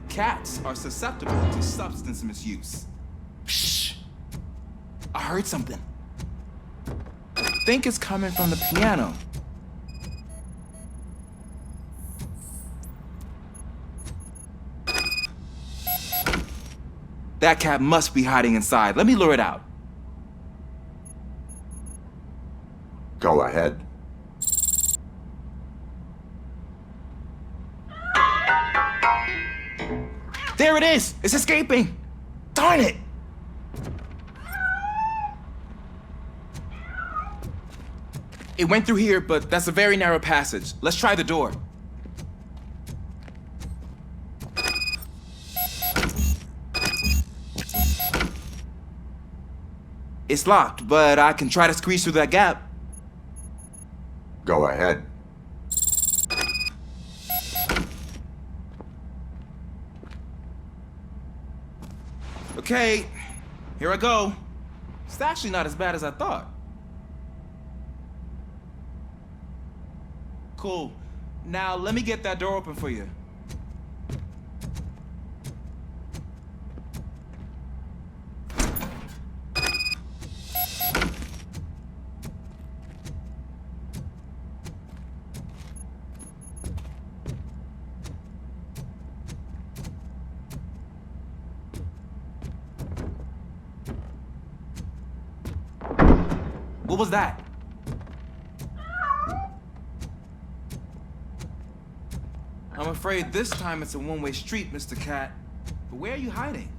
Cats are susceptible to substance misuse. Shh! I heard something. I think it's coming from the piano. That cat must be hiding inside. Let me lure it out. Go ahead. There it is! It's escaping! Darn it! It went through here, but that's a very narrow passage. Let's try the door. It's locked, but I can try to squeeze through that gap. Go ahead. Okay, here I go. It's actually not as bad as I thought. Cool. Now let me get that door open for you. What was that? I'm afraid this time it's a one-way street, Mr. Cat. But where are you hiding?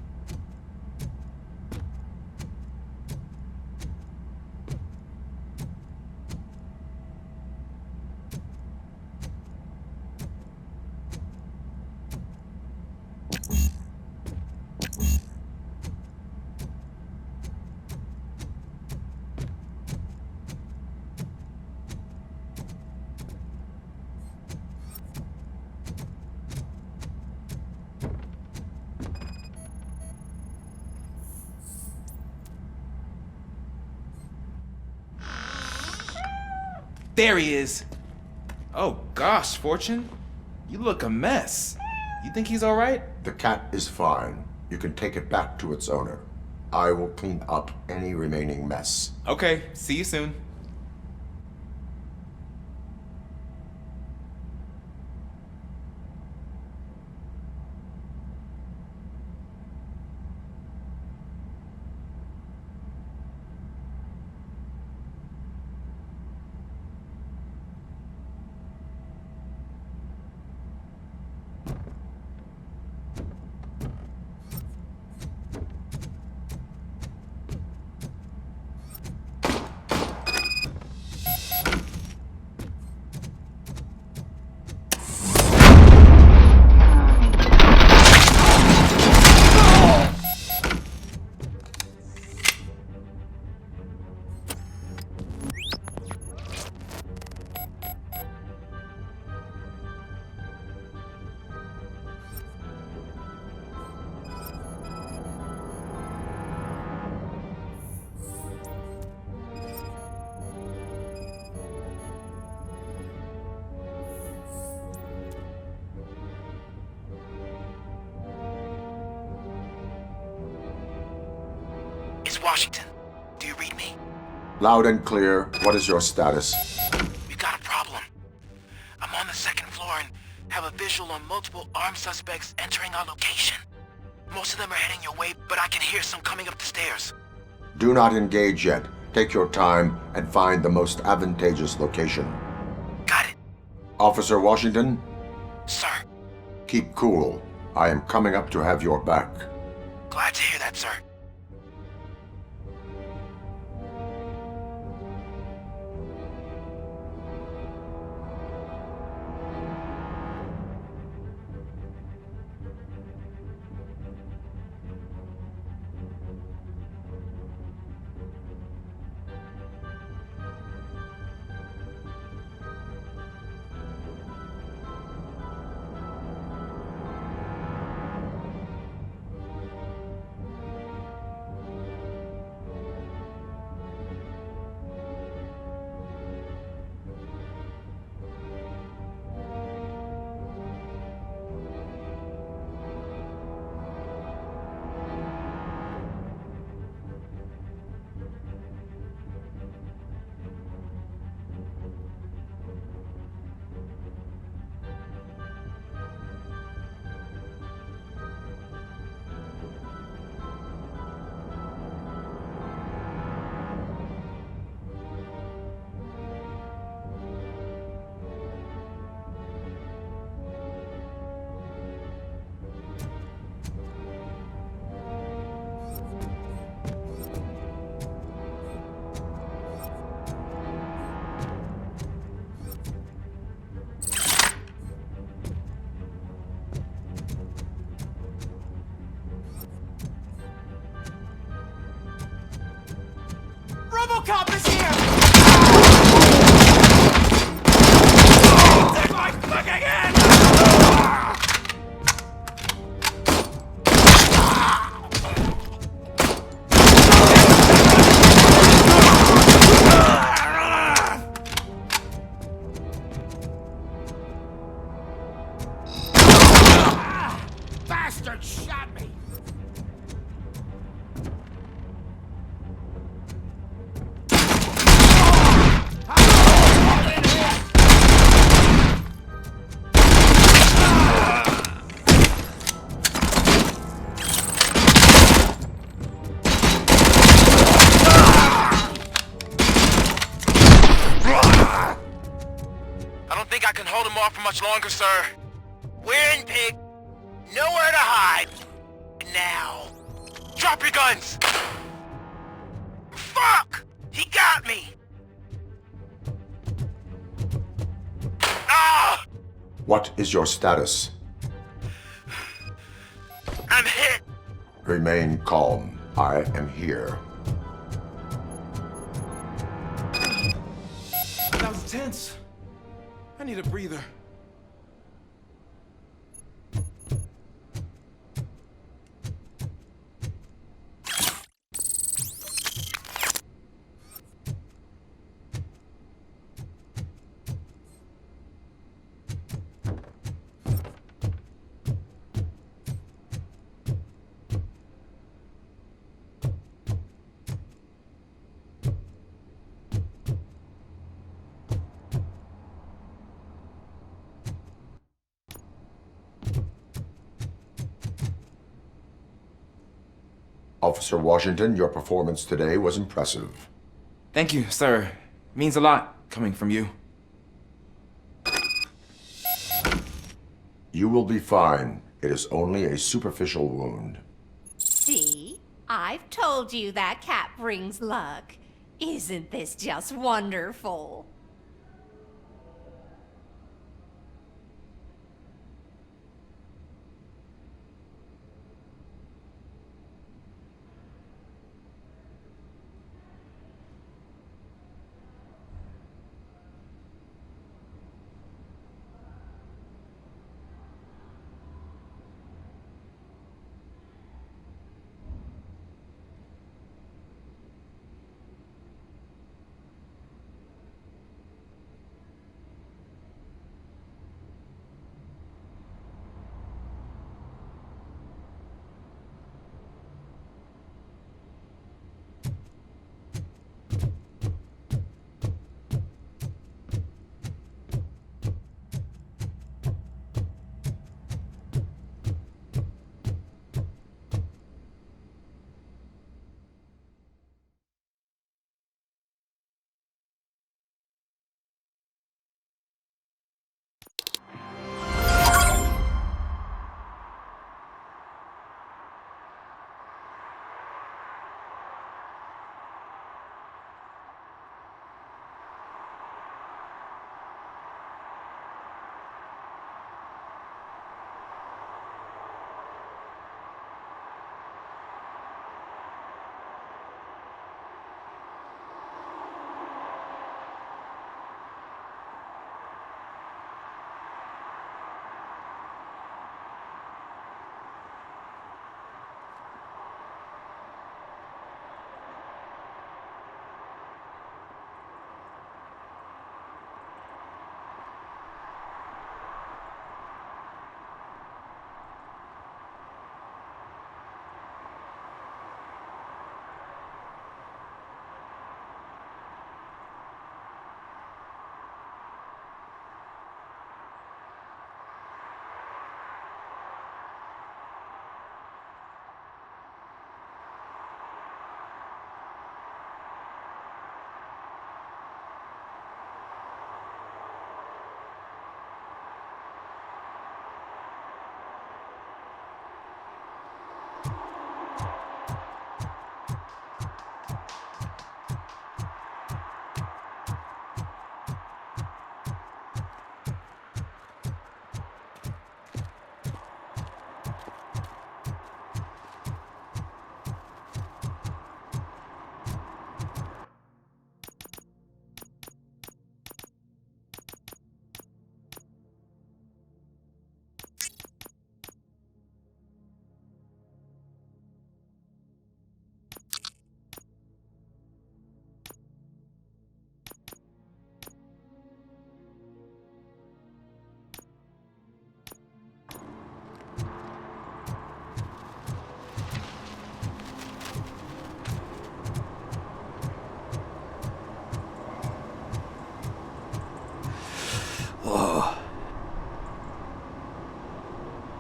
There he is. Oh gosh, Fortune. You look a mess. You think he's all right? The cat is fine. You can take it back to its owner. I will clean up any remaining mess. Okay, see you soon. It's Washington. Do you read me? Loud and clear. What is your status? We've got a problem. I'm on the second floor and have a visual on multiple armed suspects entering our location. Most of them are heading your way, but I can hear some coming up the stairs. Do not engage yet. Take your time and find the most advantageous location. Got it. Officer Washington? Sir. Keep cool. I am coming up to have your back. Glad to hear that, sir. RoboCop is here! Take my fucking hand! Bastard shot me! I don't think I can hold him off for much longer, sir. We're in, pig. Nowhere to hide. Now. Drop your guns! Fuck! He got me! Ah! What is your status? I'm hit! Remain calm. I am here. That was tense. I need a breather. Officer Washington, your performance today was impressive. Thank you, sir. Means a lot coming from you. You will be fine. It is only a superficial wound. See? I've told you that cat brings luck. Isn't this just wonderful?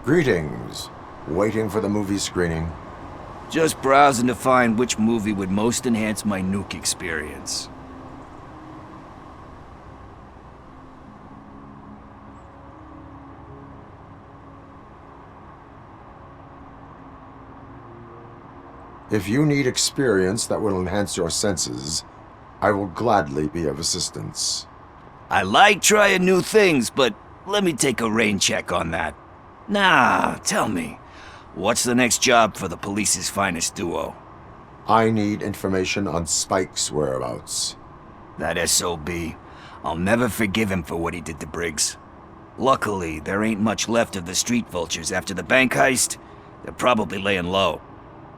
Greetings. Waiting for the movie screening? Just browsing to find which movie would most enhance my nuke experience. If you need experience that will enhance your senses, I will gladly be of assistance. I like trying new things, but let me take a rain check on that. Nah, tell me, what's the next job for the police's finest duo? I need information on Spike's whereabouts. That SOB. I'll never forgive him for what he did to Briggs. Luckily, there ain't much left of the street vultures after the bank heist. They're probably laying low.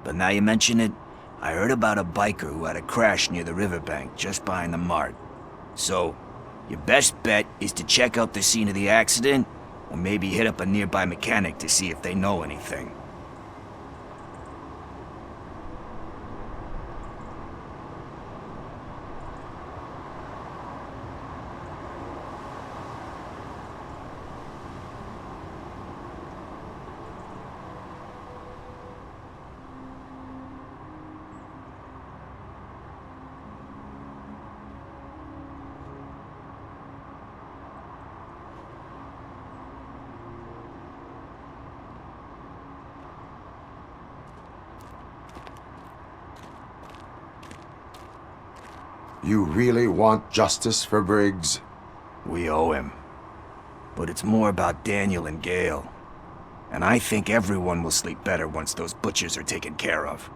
But now you mention it, I heard about a biker who had a crash near the riverbank just behind the mart. So, your best bet is to check out the scene of the accident, or maybe hit up a nearby mechanic to see if they know anything. You really want justice for Briggs? We owe him. But it's more about Daniel and Gale. And I think everyone will sleep better once those butchers are taken care of.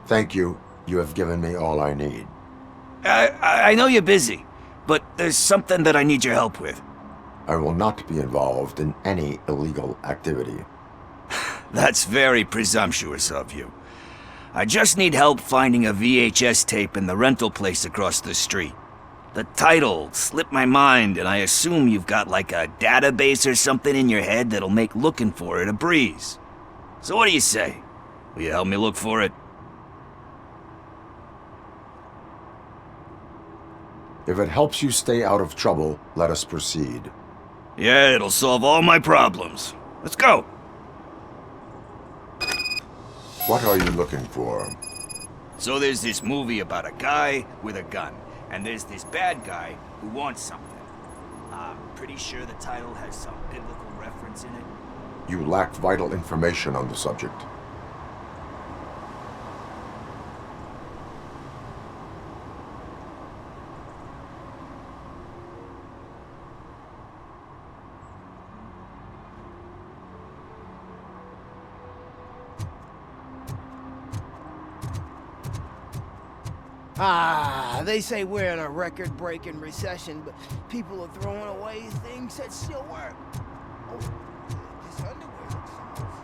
Thank you. You have given me all I need. I know you're busy, but there's something that I need your help with. I will not be involved in any illegal activity. That's very presumptuous of you. I just need help finding a VHS tape in the rental place across the street. The title slipped my mind, and I assume you've got like a database or something in your head that'll make looking for it a breeze. So what do you say? Will you help me look for it? If it helps you stay out of trouble, let us proceed. Yeah, it'll solve all my problems. Let's go! What are you looking for? So there's this movie about a guy with a gun, and there's this bad guy who wants something. I'm pretty sure the title has some biblical reference in it. You lack vital information on the subject. They say we're in a record-breaking recession, but people are throwing away things that still work. Oh, this underwear looks nice.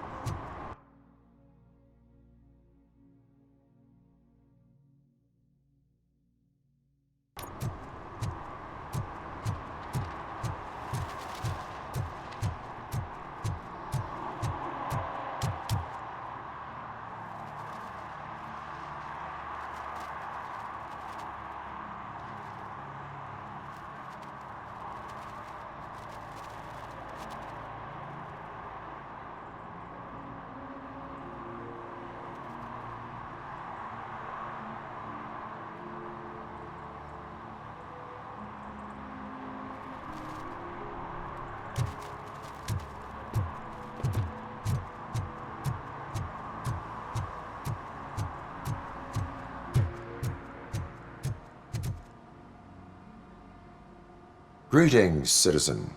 Greetings, citizen.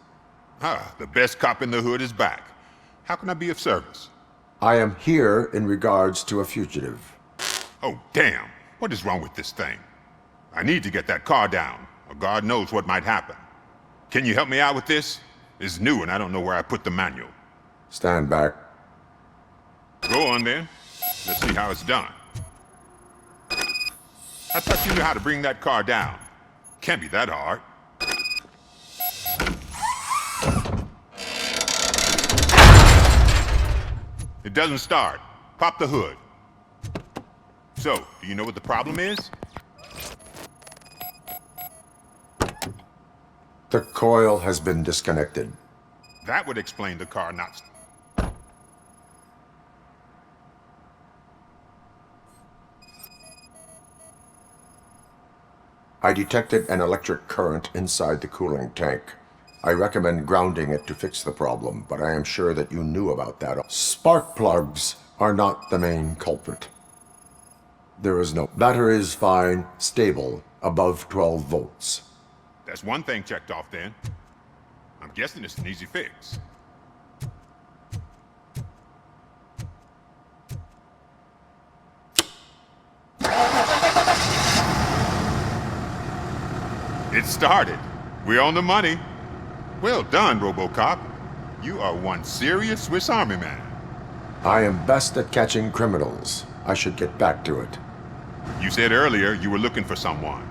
Ah, the best cop in the hood is back. How can I be of service? I am here in regards to a fugitive. Oh, damn. What is wrong with this thing? I need to get that car down, or God knows what might happen. Can you help me out with this? It's new and I don't know where I put the manual. Stand back. Go on then. Let's see how it's done. I thought you knew how to bring that car down. Can't be that hard. It doesn't start. Pop the hood. So, do you know what the problem is? The coil has been disconnected. That would explain the car not... I detected an electric current inside the cooling tank. I recommend grounding it to fix the problem, but I am sure that you knew about that. Spark plugs are not the main culprit. There is no... Battery is fine, stable, above 12 volts. That's one thing checked off then. I'm guessing it's an easy fix. It started. We're on the money. Well done, RoboCop. You are one serious Swiss Army man. I am best at catching criminals. I should get back to it. You said earlier you were looking for someone.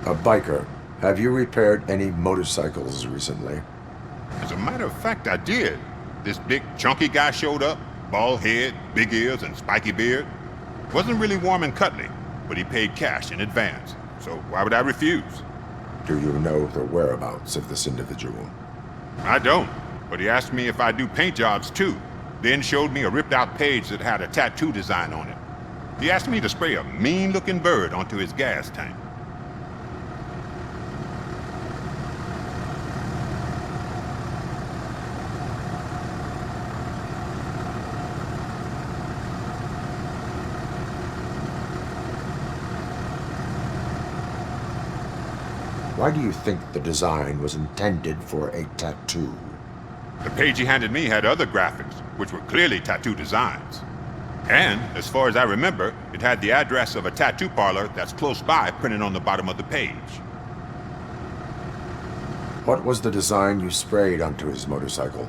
A biker. Have you repaired any motorcycles recently? As a matter of fact, I did. This big, chunky guy showed up. Bald head, big ears, and spiky beard. Wasn't really warm and cuddly, but he paid cash in advance. So why would I refuse? Do you know the whereabouts of this individual? I don't, but he asked me if I do paint jobs too. Then showed me a ripped-out page that had a tattoo design on it. He asked me to spray a mean-looking bird onto his gas tank. Why do you think the design was intended for a tattoo? The page he handed me had other graphics, which were clearly tattoo designs. And, as far as I remember, it had the address of a tattoo parlor that's close by printed on the bottom of the page. What was the design you sprayed onto his motorcycle?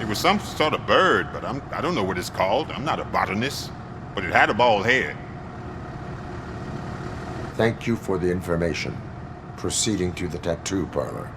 It was some sort of bird, but I don't know what it's called. I'm not a botanist. But it had a bald head. Thank you for the information. Proceeding to the tattoo parlor.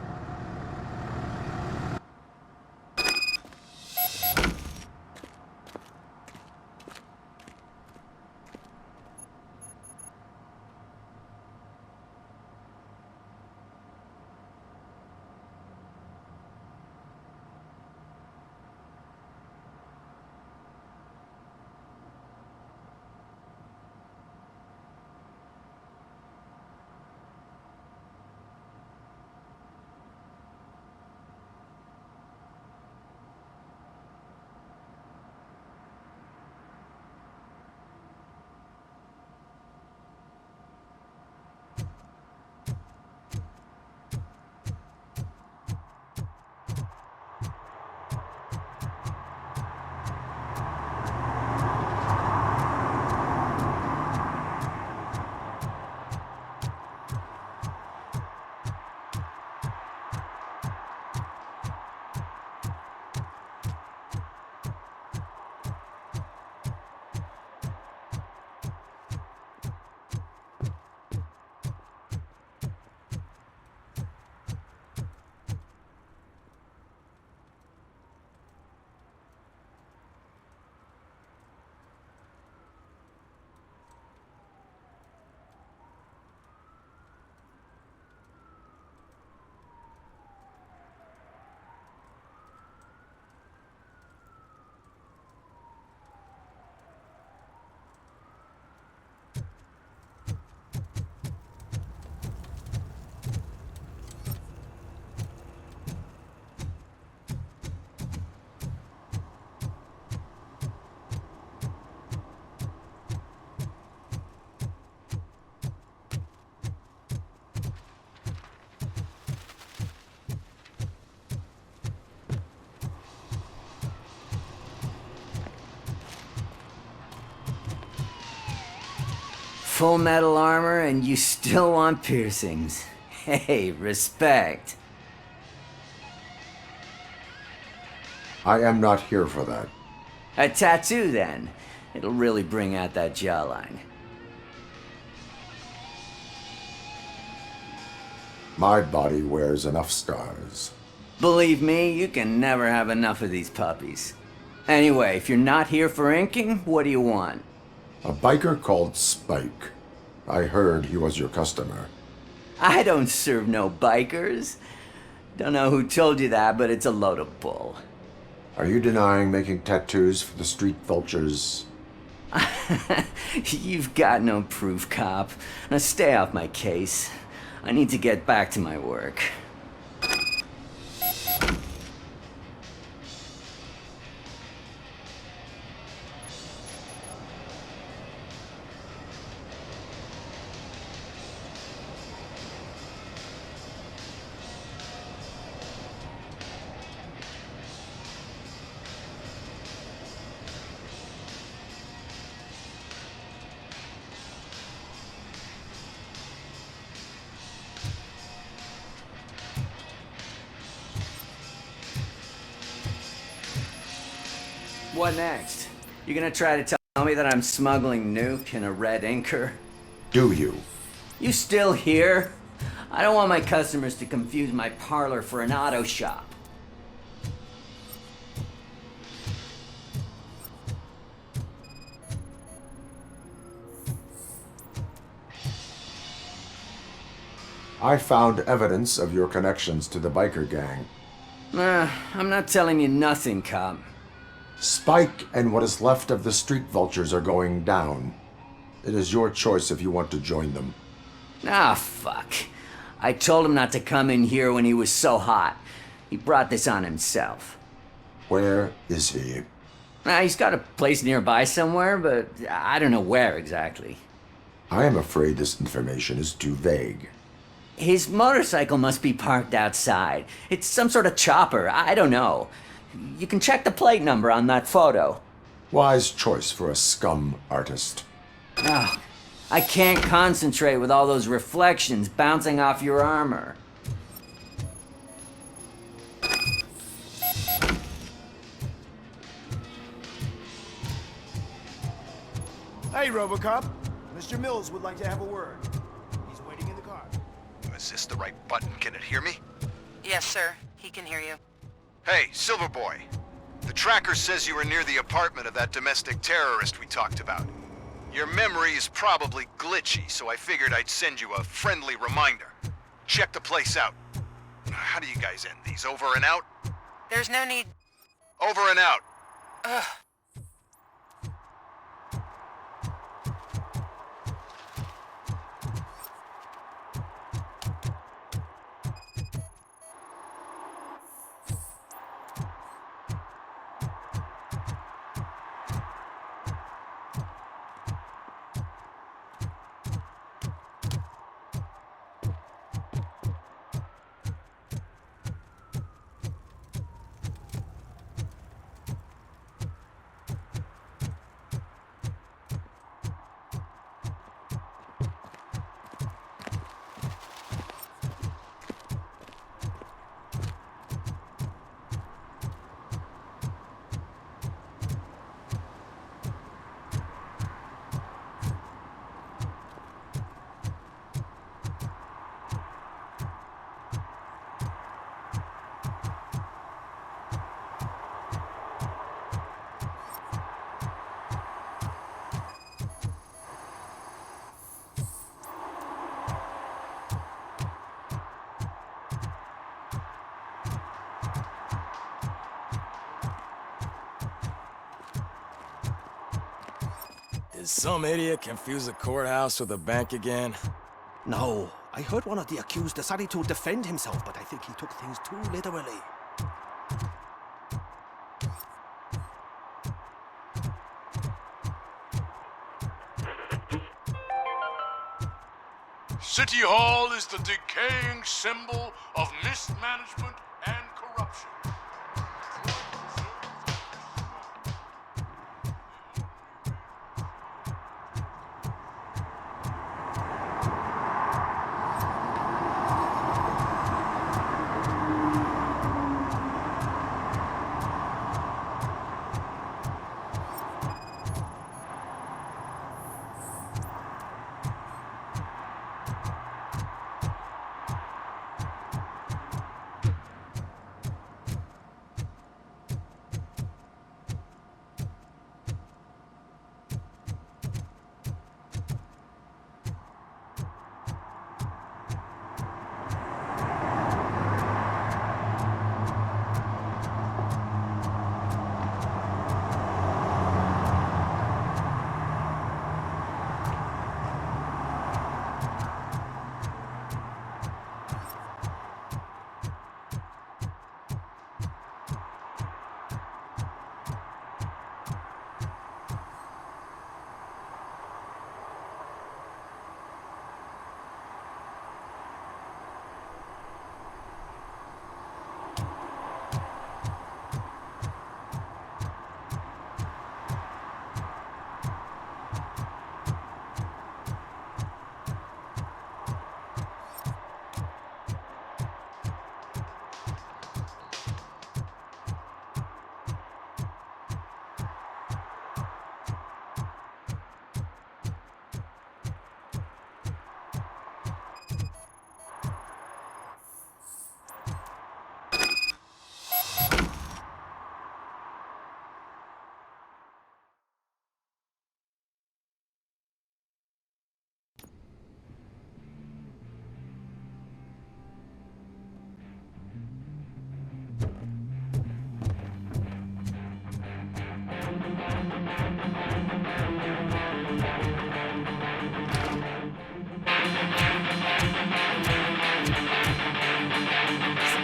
full metal armor and you still want piercings. Hey, respect. I am not here for that. A tattoo, then. It'll really bring out that jawline. My body wears enough scars. Believe me, you can never have enough of these puppies. Anyway, if you're not here for inking, what do you want? A biker called Spike. I heard he was your customer. I don't serve no bikers. Don't know who told you that, but it's a load of bull. Are you denying making tattoos for the street vultures? You've got no proof, cop. Now stay off my case. I need to get back to my work. What next? You gonna try to tell me that I'm smuggling nuke in a red inker? Do you? You still here? I don't want my customers to confuse my parlor for an auto shop. I found evidence of your connections to the biker gang. I'm not telling you nothing, cop. Spike and what is left of the street vultures are going down. It is your choice if you want to join them. Ah, fuck. I told him not to come in here when he was so hot. He brought this on himself. Where is he? He's got a place nearby somewhere, but I don't know where exactly. I am afraid this information is too vague. His motorcycle must be parked outside. It's some sort of chopper. I don't know. You can check the plate number on that photo. Wise choice for a scum artist. Ah, I can't concentrate with all those reflections bouncing off your armor. Hey, Robocop. Mr. Mills would like to have a word. He's waiting in the car. Is this the right button? Can it hear me? Yes, sir. He can hear you. Hey, Silverboy. The tracker says you were near the apartment of that domestic terrorist we talked about. Your memory is probably glitchy, so I figured I'd send you a friendly reminder. Check the place out. How do you guys end these? Over and out? There's no need. Over and out. Ugh. Did some idiot confuse the courthouse with a bank again? No. I heard one of the accused decided to defend himself, but I think he took things too literally. City Hall is the decaying symbol of mismanagement and corruption.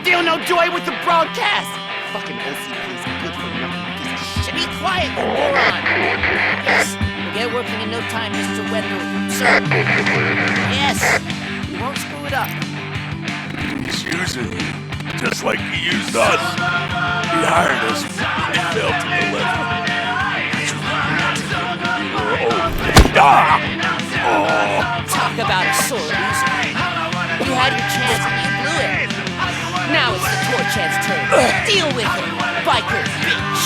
feel no joy with the broadcast! Fucking OCP's good for nothing piece of shit. Be quiet, you moron! Yes, we'll get working in no time, Mr. Wendell. Sir. Yes, we won't screw it up. He's using you, just like he used us. He hired us, and he failed to deliver. Talk about a sore loser. You had your chance and you blew it. Now it's the tour chance turn. Deal with it, biker bitch.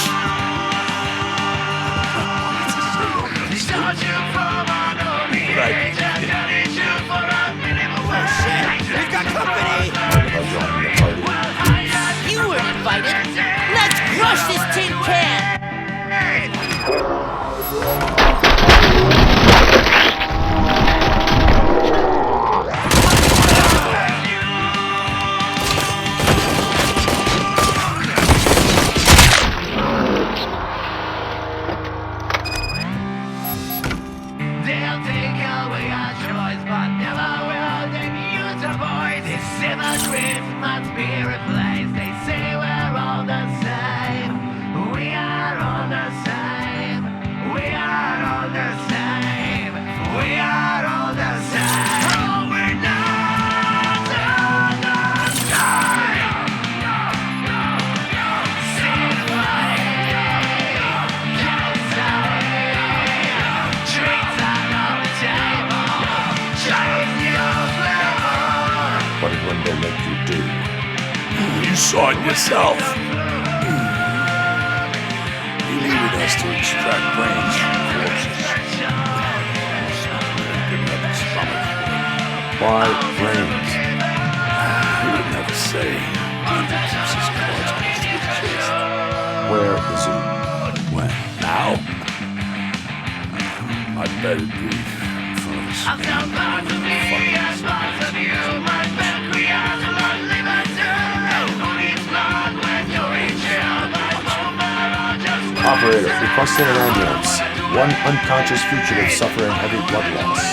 We've got company. You were invited. Let's crush this tin can. What did Wendell make you do? You saw it yourself. He needed us to extract brains from corpses. He didn't have the stomach. Why brains? He would never say. He keeps his cards close to his chest. Where is he? When? Now? I bet it'd be in front of us. Operator, requesting an ambulance. One unconscious fugitive suffering heavy blood loss.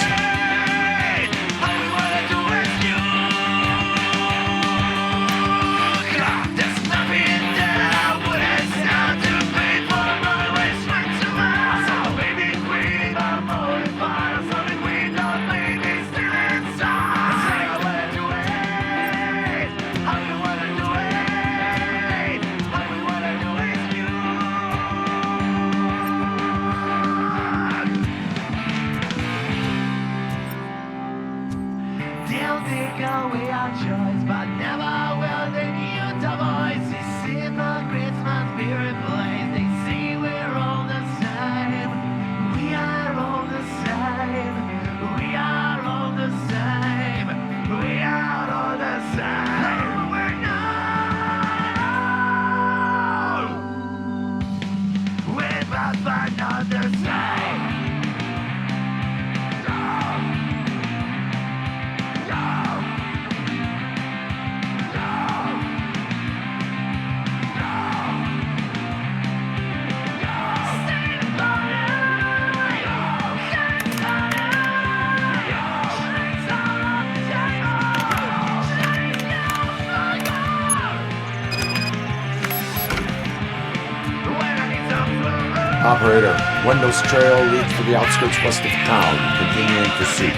Operator, Wendell's trail leads to the outskirts west of town, continuing pursuit.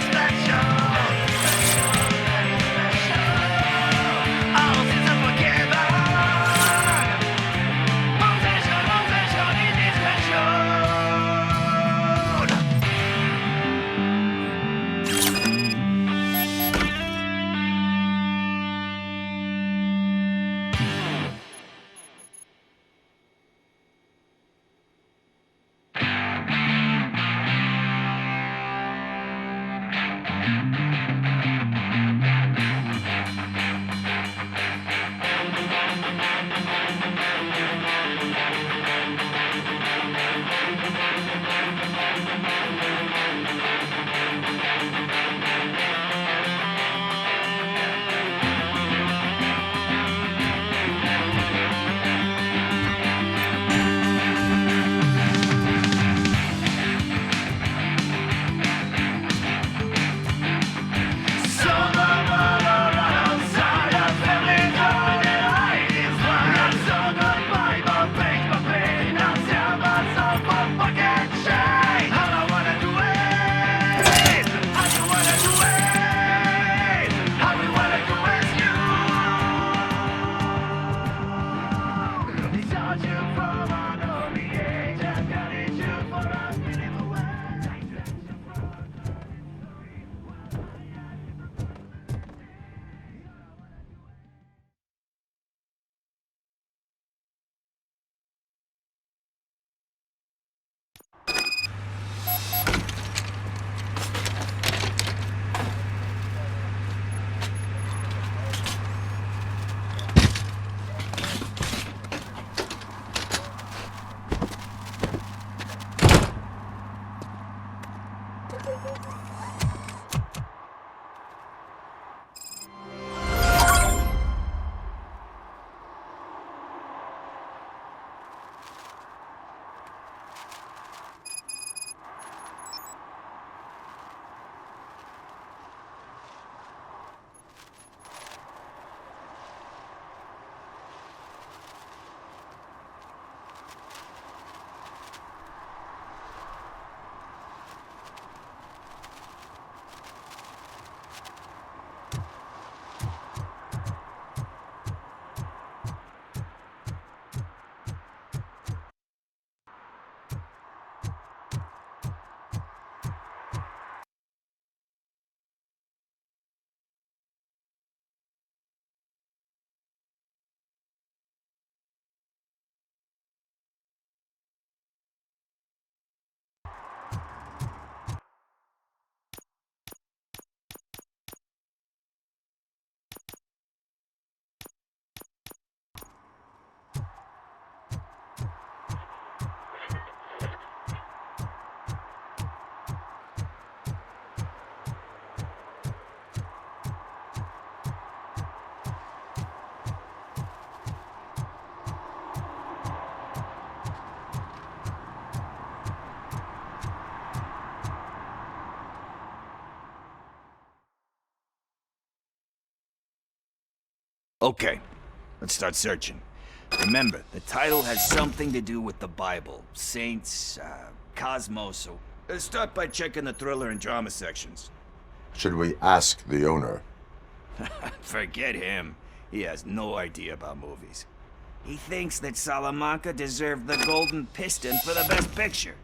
Okay, let's start searching. Remember, the title has something to do with the Bible. Saints, Cosmos, so... start by checking the thriller and drama sections. Should we ask the owner? Forget him. He has no idea about movies. He thinks that Salamanca deserved the Golden Piston for the Best Picture.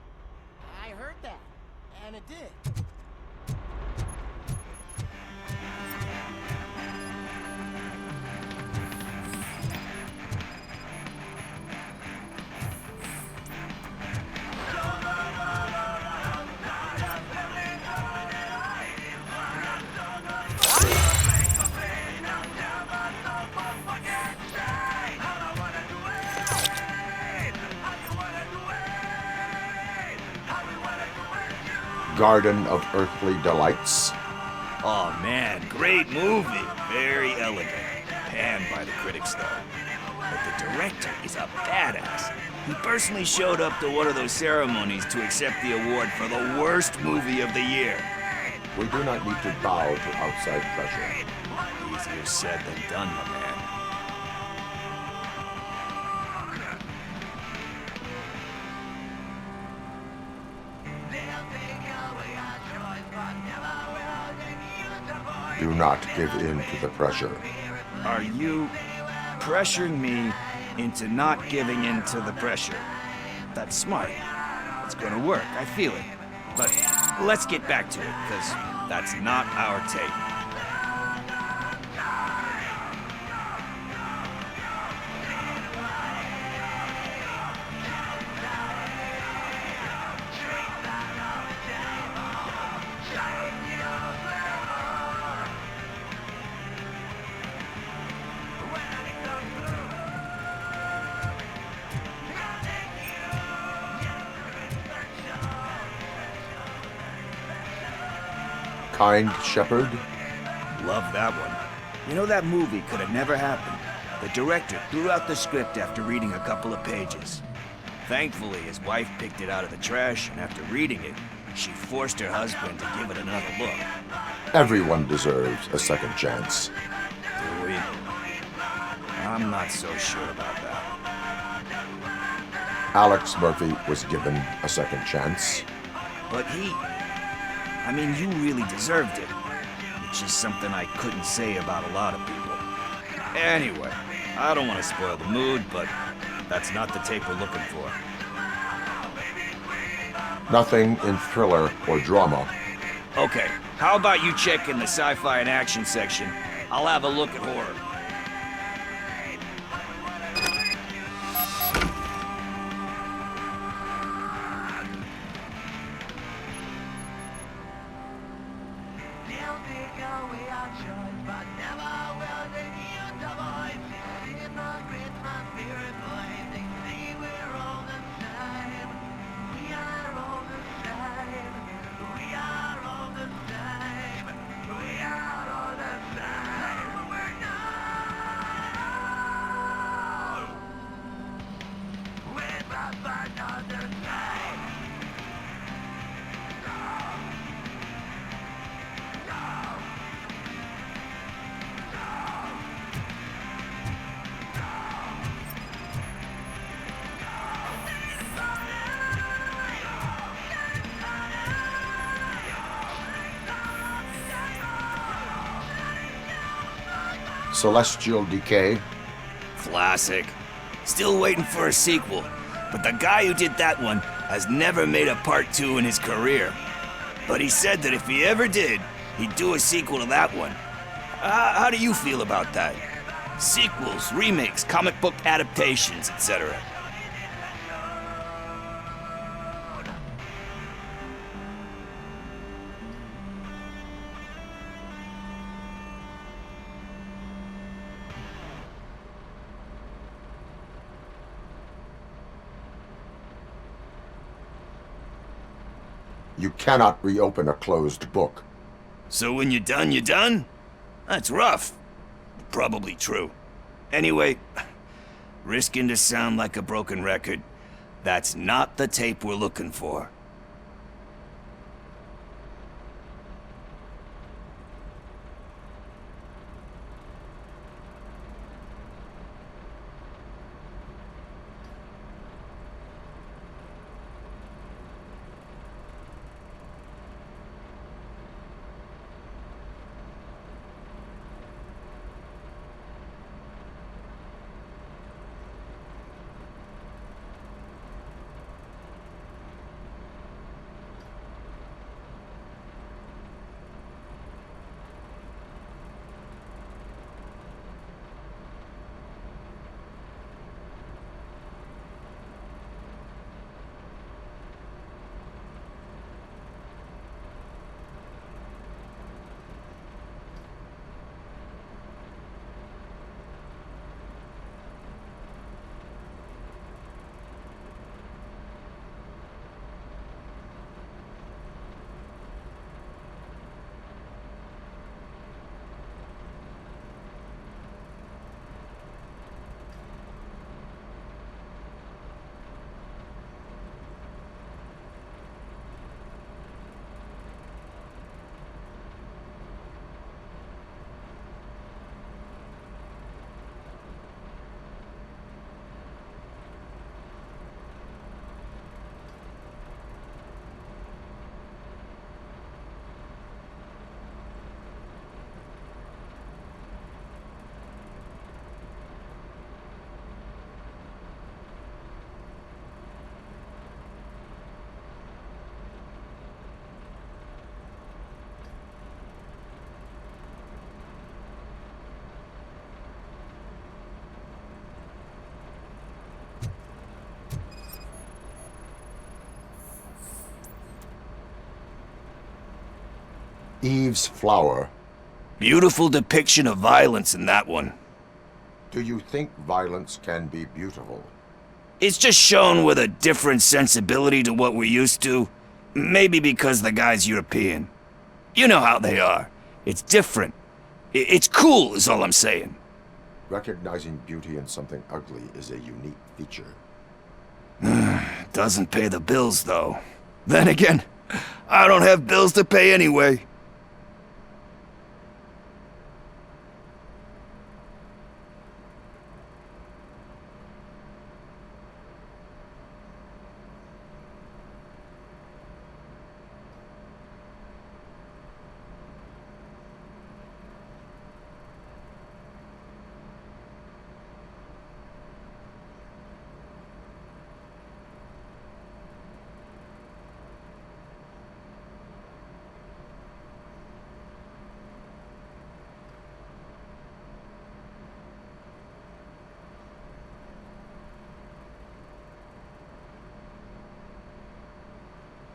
I heard that, and it did. Garden of Earthly Delights. Oh man, great movie. Very elegant. Panned by the critics though. But the director is a badass. He personally showed up to one of those ceremonies to accept the award for the worst movie of the year. We do not need to bow to outside pressure. Easier said than done, my man. Do not give in to the pressure. Are you pressuring me into not giving in to the pressure? That's smart. It's gonna work, I feel it. But let's get back to it, because that's not our tape. Kind Shepherd? Love that one. You know, that movie could have never happened. The director threw out the script after reading a couple of pages. Thankfully, his wife picked it out of the trash, and after reading it, she forced her husband to give it another look. Everyone deserves a second chance. Do we? I'm not so sure about that. Alex Murphy was given a second chance. But I mean, you really deserved it. Which is something I couldn't say about a lot of people. Anyway, I don't want to spoil the mood, but that's not the tape we're looking for. Nothing in thriller or drama. Okay, how about you check in the sci-fi and action section? I'll have a look at horror. Celestial Decay. Classic. Still waiting for a sequel. But the guy who did that one has never made a part 2 in his career. But he said that if he ever did, he'd do a sequel to that one. How do you feel about that? Sequels, remakes, comic book adaptations, etc. You cannot reopen a closed book. So when you're done, you're done? That's rough. Probably true. Anyway, risking to sound like a broken record, that's not the tape we're looking for. Eve's flower. Beautiful depiction of violence in that one. Do you think violence can be beautiful? It's just shown with a different sensibility to what we're used to. Maybe because the guy's European. You know how they are. It's different. It's cool, is all I'm saying. Recognizing beauty in something ugly is a unique feature. Doesn't pay the bills, though. Then again, I don't have bills to pay anyway.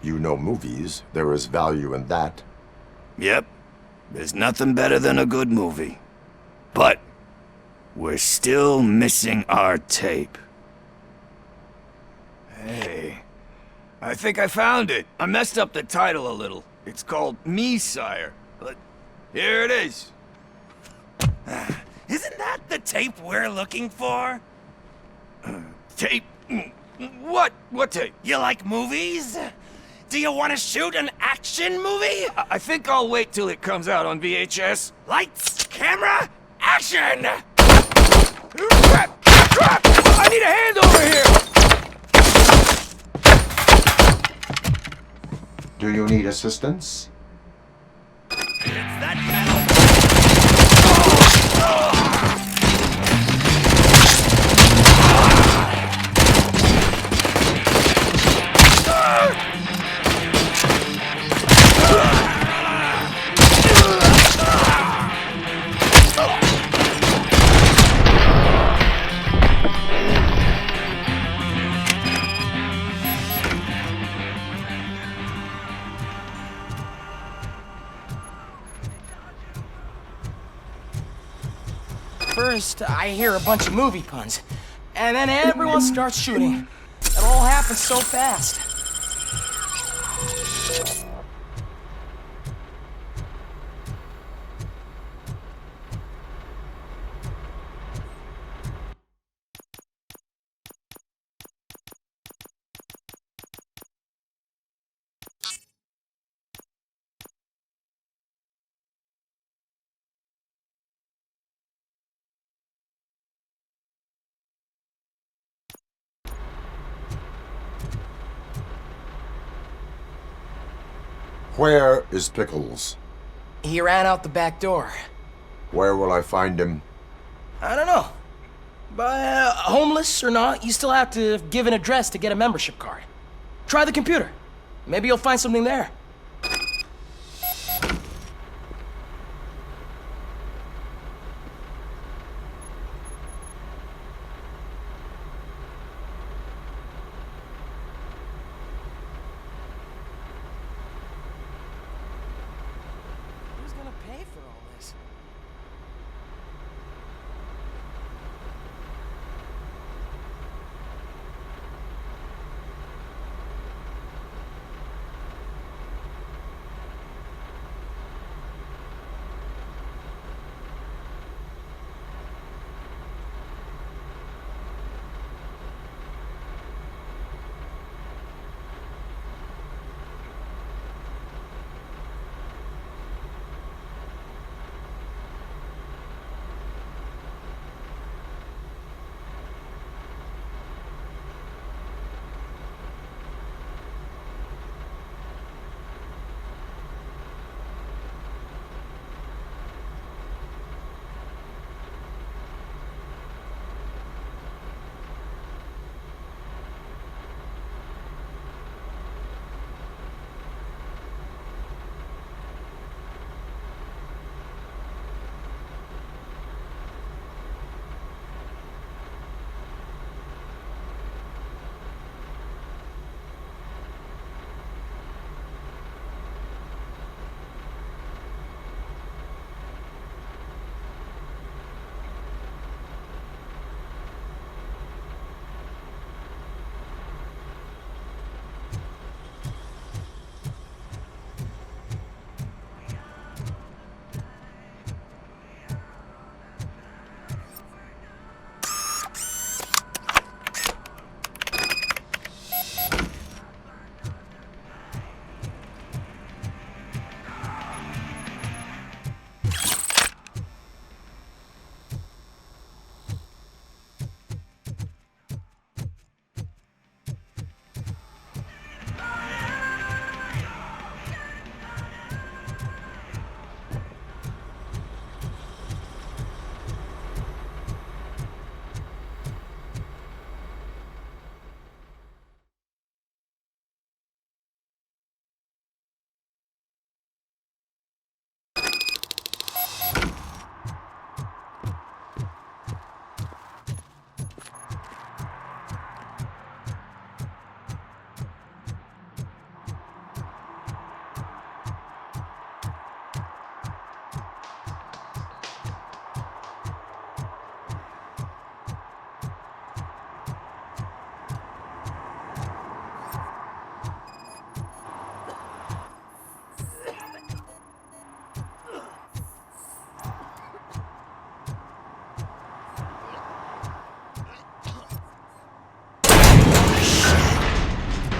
You know movies. There is value in that. Yep. There's nothing better than a good movie. But we're still missing our tape. Hey, I think I found it. I messed up the title a little. It's called Me, Sire. But here it is. Isn't that the tape we're looking for? Tape? What? What tape? You like movies? Do you want to shoot an action movie? I think I'll wait till it comes out on VHS. Lights, camera, action! Crap! Crap! I need a hand over here! Do you need assistance? First, I hear a bunch of movie puns, and then everyone starts shooting. It all happens so fast. Where is Pickles? He ran out the back door. Where will I find him? I don't know. But homeless or not, you still have to give an address to get a membership card. Try the computer. Maybe you'll find something there. Who's gonna pay for all this?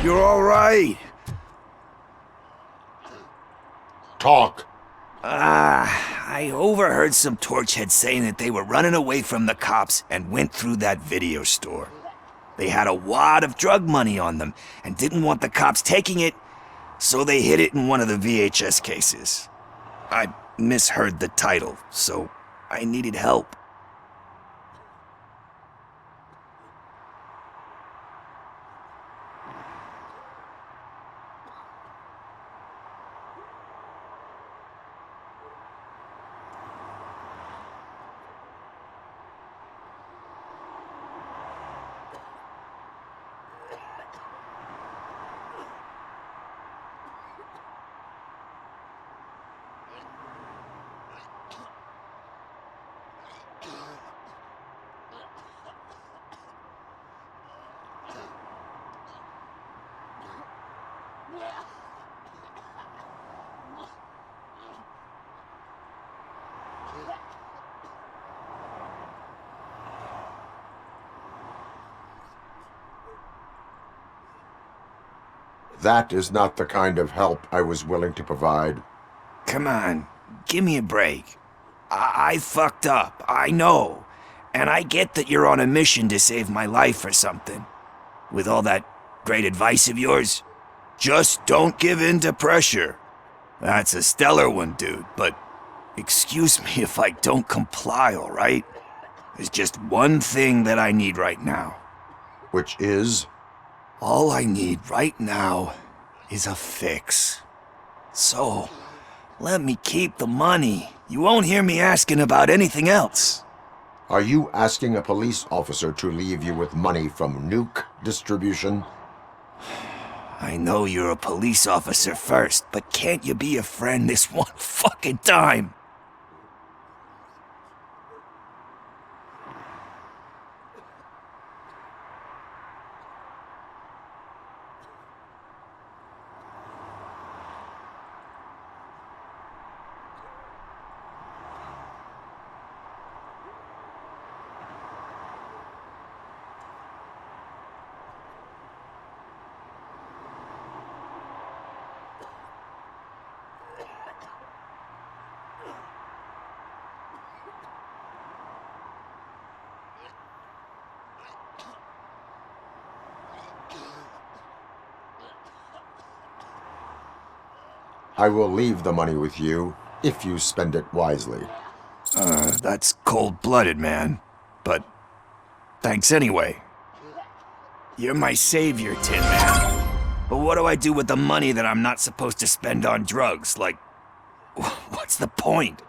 You're all right. Talk. I overheard some torchheads saying that they were running away from the cops and went through that video store. They had a wad of drug money on them and didn't want the cops taking it, so they hid it in one of the VHS cases. I misheard the title, so I needed help. That is not the kind of help I was willing to provide. Come on, give me a break. I fucked up, I know. And I get that you're on a mission to save my life or something. With all that great advice of yours, just don't give in to pressure. That's a stellar one, dude, but excuse me if I don't comply, all right? There's just one thing that I need right now. Which is? All I need right now is a fix. So, let me keep the money. You won't hear me asking about anything else. Are you asking a police officer to leave you with money from nuke distribution? I know you're a police officer first, but can't you be a friend this one fucking time? I will leave the money with you, if you spend it wisely. That's cold-blooded, man. But thanks anyway. You're my savior, Tin Man. But what do I do with the money that I'm not supposed to spend on drugs? Like, what's the point?